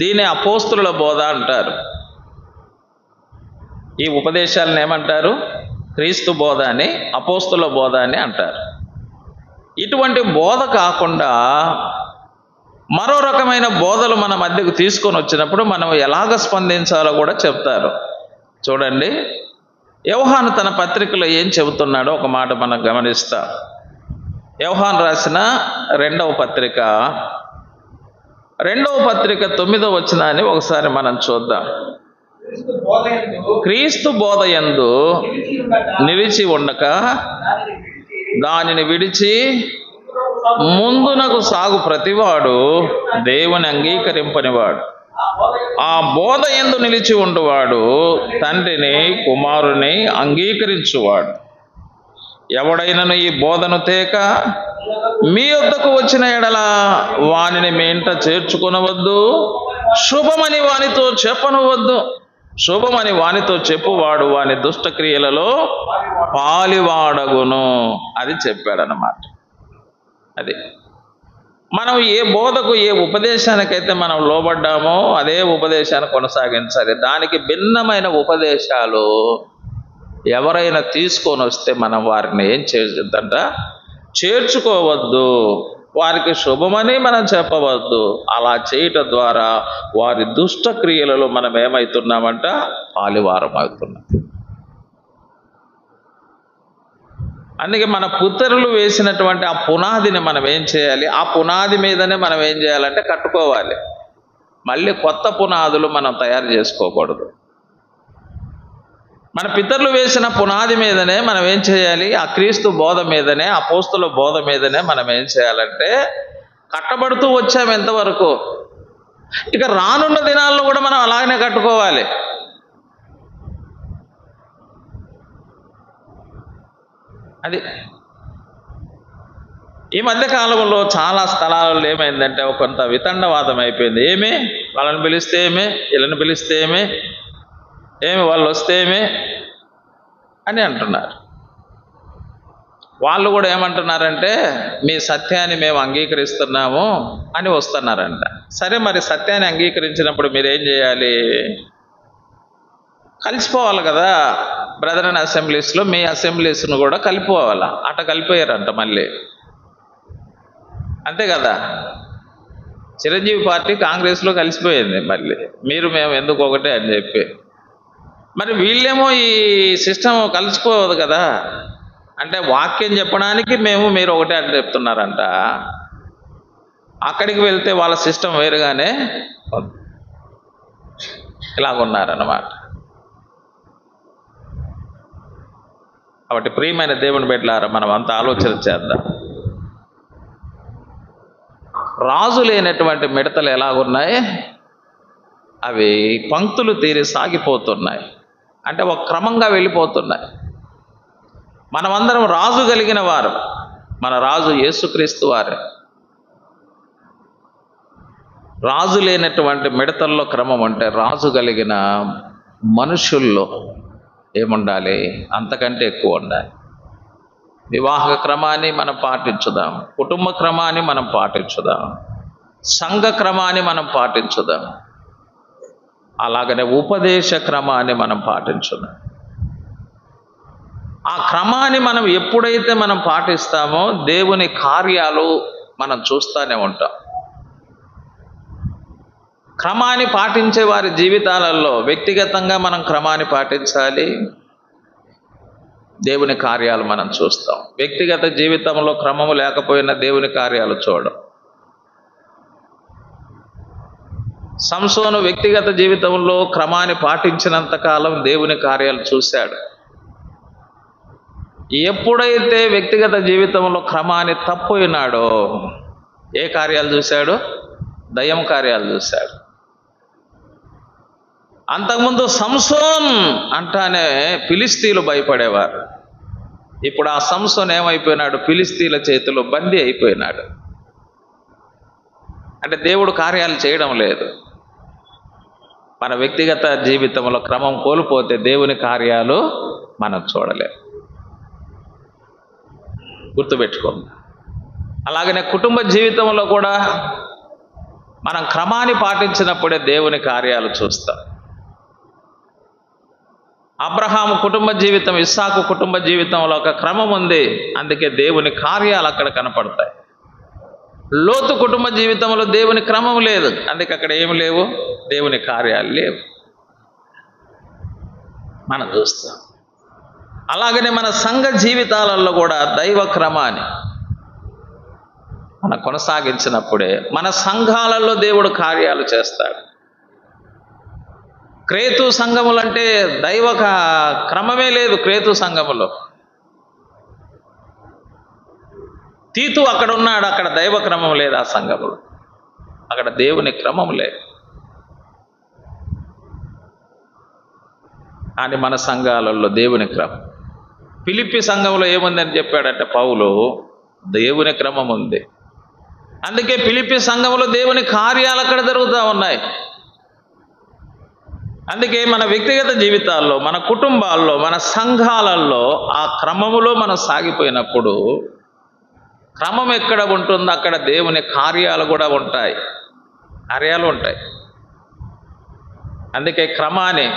దీనే అపోస్తుల బోధ అంటారు. ఈ ఉపదేశాలను ఏమంటారు? క్రీస్తు బోధ అని, అపోస్తుల బోధ అని అంటారు. ఇటువంటి బోధ కాకుండా మరో రకమైన బోధలు మన మధ్యకు తీసుకొని వచ్చినప్పుడు మనం ఎలాగ స్పందించాలో కూడా చెప్తారు. చూడండి, యోహాను తన పత్రికలో ఏం చెబుతున్నాడో ఒక మాట మనం గమనిస్తాం. యోహాను రాసిన రెండవ పత్రిక 9వ వచనాన్ని ఒకసారి మనం చూద్దాం. క్రీస్తు బోధయందు నిలిచి ఉండక దానిని విడిచి ముందునకు సాగు ప్రతివాడు దేవుని అంగీకరింపనివాడు. ఆ బోధ యందు నిలిచి ఉండువాడు తండ్రిని కుమారుని అంగీకరించువాడు. ఎవడైనను ఈ బోధను తేక మీ వద్దకు వచ్చిన ఎడల వానిని మీ ఇంట చేర్చుకొనవద్దు, శుభమని వానితో చెప్పనవద్దు. శుభమని వానితో చెప్పువాడు వాని దుష్టక్రియలలో పాలివాడగును. అది చెప్పాడన్నమాట. అది మనం ఏ బోధకు ఏ ఉపదేశానికైతే మనం లోబడ్డామో అదే ఉపదేశాన్ని కొనసాగించాలి. దానికి భిన్నమైన ఉపదేశాలు ఎవరైనా తీసుకొని వస్తే మనం వారిని ఏం చేయొద్దంట? చేర్చుకోవద్దు. వారికి శుభమని మనం చెప్పవద్దు. అలా చేయటం ద్వారా వారి దుష్ట క్రియలలో మనం ఏమవుతున్నామంట? పాలివారం అవుతున్నాం. అందుకే మన పుత్రులు వేసినటువంటి ఆ పునాదిని మనం ఏం చేయాలి? ఆ పునాది మీదనే మనం ఏం చేయాలంటే కట్టుకోవాలి. మళ్ళీ కొత్త పునాదులు మనం తయారు చేసుకోకూడదు. మన పితరులు వేసిన పునాది మీదనే మనం ఏం చేయాలి? ఆ క్రీస్తు బోధ మీదనే, అపోస్తుల బోధ మీదనే మనం ఏం చేయాలంటే కట్టబడుతూ వచ్చాము ఎంతవరకు. ఇక రానున్న దినాల్లో కూడా మనం అలాగనే కట్టుకోవాలి. అది ఈ మధ్య కాలంలో చాలా స్థలాలలో ఏమైందంటే కొంత వితండవాదం అయిపోయింది. ఏమి వాళ్ళని పిలిస్తే ఏమి, వీళ్ళని పిలిస్తే ఏమి, వాళ్ళు వస్తే ఏమి అని అంటున్నారు. వాళ్ళు కూడా ఏమంటున్నారంటే మీ సత్యాన్ని మేము అంగీకరిస్తున్నాము అని వస్తున్నారంట. సరే, మరి సత్యాన్ని అంగీకరించినప్పుడు మీరేం చేయాలి? కలిసిపోవాలి కదా. బ్రదరన్ అసెంబ్లీస్లో మీ అసెంబ్లీస్ను కూడా కలిపిపోవాలా. అట కలిపోయారంట మళ్ళీ. అంతే కదా. చిరంజీవి పార్టీ కాంగ్రెస్లో కలిసిపోయింది. మళ్ళీ మీరు మేము ఎందుకు ఒకటే అని చెప్పి. మరి వీళ్ళేమో ఈ సిస్టమ్ కలిసిపోవద్దు కదా. అంటే వాక్యం చెప్పడానికి మేము మీరు ఒకటే అని చెప్తున్నారంట. అక్కడికి వెళ్తే వాళ్ళ సిస్టమ్ వేరుగానే ఇలాగున్నారన్నమాట. కాబట్టి ప్రియమైన దేవుని బిడ్డలారా, మనం అంత ఆలోచన చేద్దాం. రాజు లేనటువంటి మిడతలు ఎలాగున్నాయి? అవి పంక్తులు తీరి సాగిపోతున్నాయి, అంటే ఒక క్రమంగా వెళ్ళిపోతున్నాయి. మనమందరం రాజు కలిగిన వారు. మన రాజు యేసుక్రీస్తు వారే. రాజు లేనటువంటి మిడతల్లో క్రమం అంటే రాజు కలిగిన మనుషుల్లో ఏముండాలి? అంతకంటే ఎక్కువ ఉండాలి. వివాహ క్రమాన్ని మనం పాటించుదాం, కుటుంబ క్రమాన్ని మనం పాటించుదాం, సంఘ క్రమాన్ని మనం పాటించుదాం, అలాగనే ఉపదేశ క్రమాన్ని మనం పాటించుదాం. ఆ క్రమాన్ని మనం ఎప్పుడైతే మనం పాటిస్తామో దేవుని కార్యాలు మనం చూస్తూనే ఉంటాం. క్రమాన్ని పాటించే వారి జీవితాలలో వ్యక్తిగతంగా మనం క్రమాన్ని పాటించాలి, దేవుని కార్యాలు మనం చూస్తాం. వ్యక్తిగత జీవితంలో క్రమము లేకపోయినా దేవుని కార్యాలు చూడం. సంసోను వ్యక్తిగత జీవితంలో క్రమాన్ని పాటించినంత కాలం దేవుని కార్యాలు చూశాడు. ఎప్పుడైతే వ్యక్తిగత జీవితంలో క్రమాన్ని తప్పినాడో ఏ కార్యాలు చూశాడు? దయ్యం కార్యాలు చూశాడు. అంతకుముందు సంసోన్ అంటానే ఫిలిస్తీన్లు భయపడేవారు. ఇప్పుడు ఆ సంసోన్ ఏమైపోయినాడు? ఫిలిస్తీన్ల చేతిలో బందీ అయిపోయినాడు. అంటే దేవుడు కార్యాలు చేయడం లేదు. మన వ్యక్తిగత జీవితంలో క్రమం కోల్పోతే దేవుని కార్యాలు మనం చూడలేము. గుర్తుపెట్టుకోండి. అలాగనే కుటుంబ జీవితంలో కూడా మనం క్రమాన్ని పాటించినప్పుడే దేవుని కార్యాలు చూస్తాం. అబ్రహాము కుటుంబ జీవితం, ఇస్సాకు కుటుంబ జీవితంలో ఒక క్రమం ఉంది, అందుకే దేవుని కార్యాలు అక్కడ కనపడతాయి. లోతు కుటుంబ జీవితంలో దేవుని క్రమం లేదు, అందుకే అక్కడ ఏమి లేవు? దేవుని కార్యాలు లేవు. మనం చూస్తాం. అలాగనే మన సంఘ జీవితాలలో కూడా దైవ క్రమాన్ని మనం కొనసాగించినప్పుడే మన సంఘాలలో దేవుడు కార్యాలు చేస్తాడు. క్రేతు సంఘములంటే దైవ క్రమమే లేదు. క్రేతు సంఘములో తీతు అక్కడ ఉన్నాడు, అక్కడ దైవ క్రమం లేదు. ఆ సంఘములో అక్కడ దేవుని క్రమం లేదు. కానీ మన సంఘాలలో దేవుని క్రమం. ఫిలిప్పి సంఘంలో ఏముందని చెప్పాడంటే పౌలు, దేవుని క్రమం ఉంది. అందుకే ఫిలిప్పి సంఘంలో దేవుని కార్యాలు అక్కడ జరుగుతూ ఉన్నాయి. అందుకే మన వ్యక్తిగత జీవితాల్లో, మన కుటుంబాల్లో, మన సంఘాలలో ఆ క్రమములో మనం సాగిపోయినప్పుడు, క్రమం ఎక్కడ ఉంటుందో అక్కడ దేవుని కార్యాలు కూడా ఉంటాయి. కార్యాలు ఉంటాయి. అందుకే క్రమాన్ని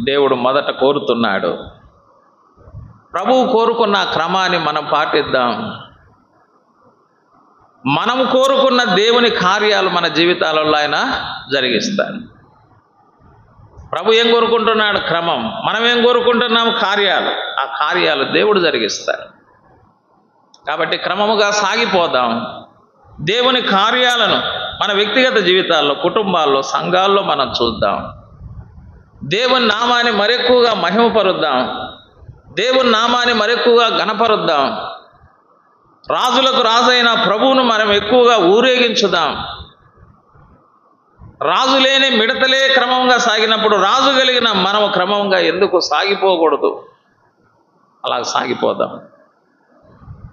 దేవుడు మొదట కోరుతున్నాడు. ప్రభువు కోరుకున్న క్రమాన్ని మనం పాటిద్దాం. మనం కోరుకున్న దేవుని కార్యాలు మన జీవితాలలో ఆయన జరిగిస్తాడు. ప్రభు ఏం కోరుకుంటున్నాడు? క్రమం. మనం ఏం కోరుకుంటున్నాం? కార్యాలు. ఆ కార్యాలు దేవుడు జరిగిస్తాడు. కాబట్టి క్రమముగా సాగిపోదాం. దేవుని కార్యాలను మన వ్యక్తిగత జీవితాల్లో, కుటుంబాల్లో, సంఘాల్లో మనం చూద్దాం. దేవుని నామాన్ని మరెక్కువగా మహిమపరుద్దాం. దేవుని నామాన్ని మరెక్కువగా ఘనపరుద్దాం. రాజులకు రాజైన ప్రభువును మనం ఎక్కువగా ఊరేగించుదాం. రాజు లేని మిడతలే క్రమంగా సాగినప్పుడు రాజు కలిగిన మనము క్రమంగా ఎందుకు సాగిపోకూడదు? అలా సాగిపోదాం.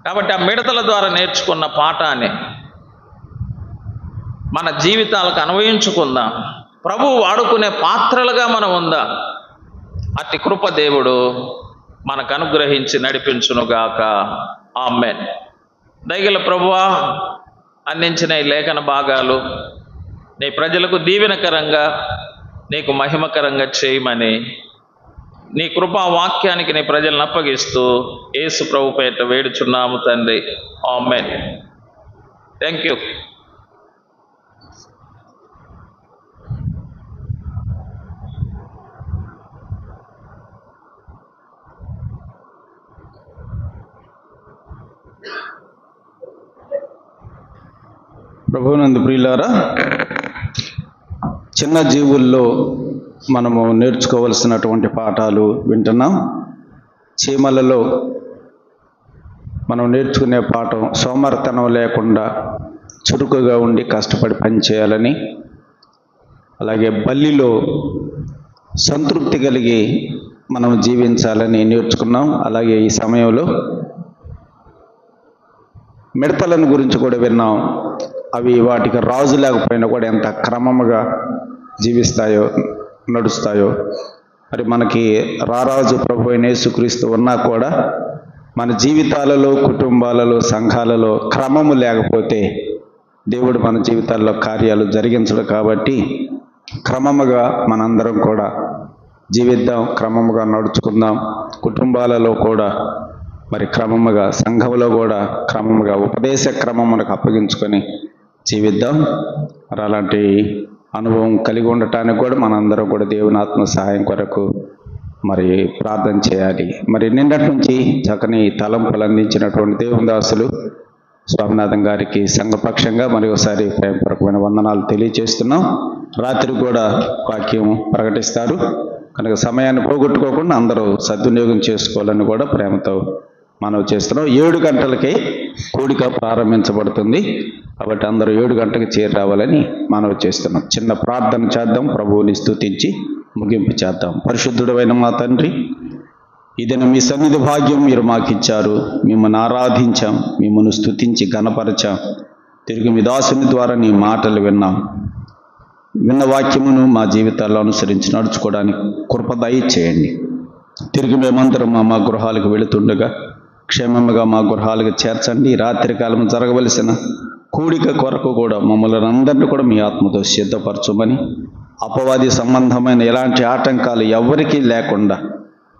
కాబట్టి ఆ మిడతల ద్వారా నేర్చుకున్న పాఠాన్ని మన జీవితాలకు అన్వయించుకుందాం. ప్రభువు వాడుకునే పాత్రలుగా మనం ఉందాం. అట్టి కృప దేవుడు మనకు అనుగ్రహించి నడిపించునుగాక. ఆమేన్. దయగల ప్రభువా, అందించిన ఈ లేఖన భాగాలు నీ ప్రజలకు దీవెనకరంగా, నీకు మహిమకరంగా చేయమని నీ కృపా వాక్యానికి నీ ప్రజలను అప్పగిస్తూ యేసు ప్రభు పేరిట వేడుచున్నాము తండ్రి. ఆమేన్. Thank you. ప్రభువునందు ప్రియులారా, చిన్న జీవుల్లో మనము నేర్చుకోవలసినటువంటి పాఠాలు వింటున్నాం. చీమలలో మనం నేర్చుకునే పాఠం సోమరితనం లేకుండా చురుకుగా ఉండి కష్టపడి పనిచేయాలని, అలాగే బల్లిలో సంతృప్తి కలిగి మనం జీవించాలని నేర్చుకున్నాం. అలాగే ఈ సమయంలో మిడతలను గురించి కూడా విన్నాం. అవి వాటికి రాజు లేకపోయినా కూడా ఎంత క్రమముగా జీవిస్తాయో, నడుస్తాయో. మరి మనకి రారాజు ప్రభు అయిన యేసుక్రీస్తు ఉన్నా కూడా మన జీవితాలలో, కుటుంబాలలో, సంఘాలలో క్రమము లేకపోతే దేవుడు మన జీవితాల్లో కార్యాలు జరిగించడు. కాబట్టి క్రమముగా మనందరం కూడా జీవిద్దాం, క్రమముగా నడుచుకుందాం. కుటుంబాలలో కూడా మరి క్రమముగా, సంఘంలో కూడా క్రమముగా ఉపదేశ క్రమమునకు అప్పగించుకొని జీవిద్దాం. మరి అలాంటి అనుభవం కలిగి ఉండటానికి కూడా మనందరం కూడా దేవుని ఆత్మ సహాయం కొరకు మరి ప్రార్థన చేయాలి. మరి నిన్నటి నుంచి చక్కని తలంపులు అందించినటువంటి దేవుని దాసులు స్వామినాథం గారికి సంఘపక్షంగా మరి ఒకసారి ప్రేమపూర్వకమైన వందనాలు తెలియజేస్తున్నాం. రాత్రి కూడా వాక్యం ప్రకటిస్తారు కనుక సమయాన్ని పోగొట్టుకోకుండా అందరూ సద్వినియోగం చేసుకోవాలని కూడా ప్రేమతో మనవి చేస్తున్నాం. 7 గంటలకే కూడిక ప్రారంభించబడుతుంది కాబట్టి అందరూ 7 గంటలకు చేరి రావాలని మనవి చేస్తున్నాం. చిన్న ప్రార్థన చేద్దాం, ప్రభువుని స్తుతించి ముగింపు చేద్దాం. పరిశుద్ధుడైన మా తండ్రి, ఇదైనా మీ సన్నిధి భాగ్యం మీరు మాకు ఇచ్చారు. మిమ్మల్ని ఆరాధించాం, మిమ్మల్ని స్తుతించి ఘనపరచాం. తిరిగి మీ దాసుని ద్వారా నీ మాటలు విన్నాం. విన్న వాక్యమును మా జీవితాల్లో అనుసరించి నడుచుకోవడానికి కృప దయచేయండి. తిరిగి మేమందరం మా గృహాలకు వెళుతుండగా క్షేమముగా మా గృహాలకు చేర్చండి. రాత్రికాలం జరగవలసిన కూడిక కొరకు కూడా మమ్మల్ని అందరినీ కూడా మీ ఆత్మతో సిద్ధపరచమని, అపవాది సంబంధమైన ఎలాంటి ఆటంకాలు ఎవరికీ లేకుండా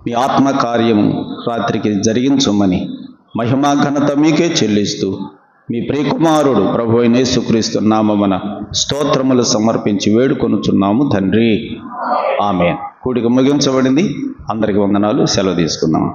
మీ ఆత్మ కార్యము రాత్రికి జరిగించమని మహిమా ఘనత మీకే చెల్లిస్తూ మీ ప్రియకుమారుడు ప్రభు అయిన యేసుక్రీస్తు నామమున స్తోత్రములు సమర్పించి వేడుకొనుచున్నాము తండ్రి. ఆమేన్. కూడిక ముగించబడింది. అందరికీ వందనాలు. సెలవు తీసుకుందాం.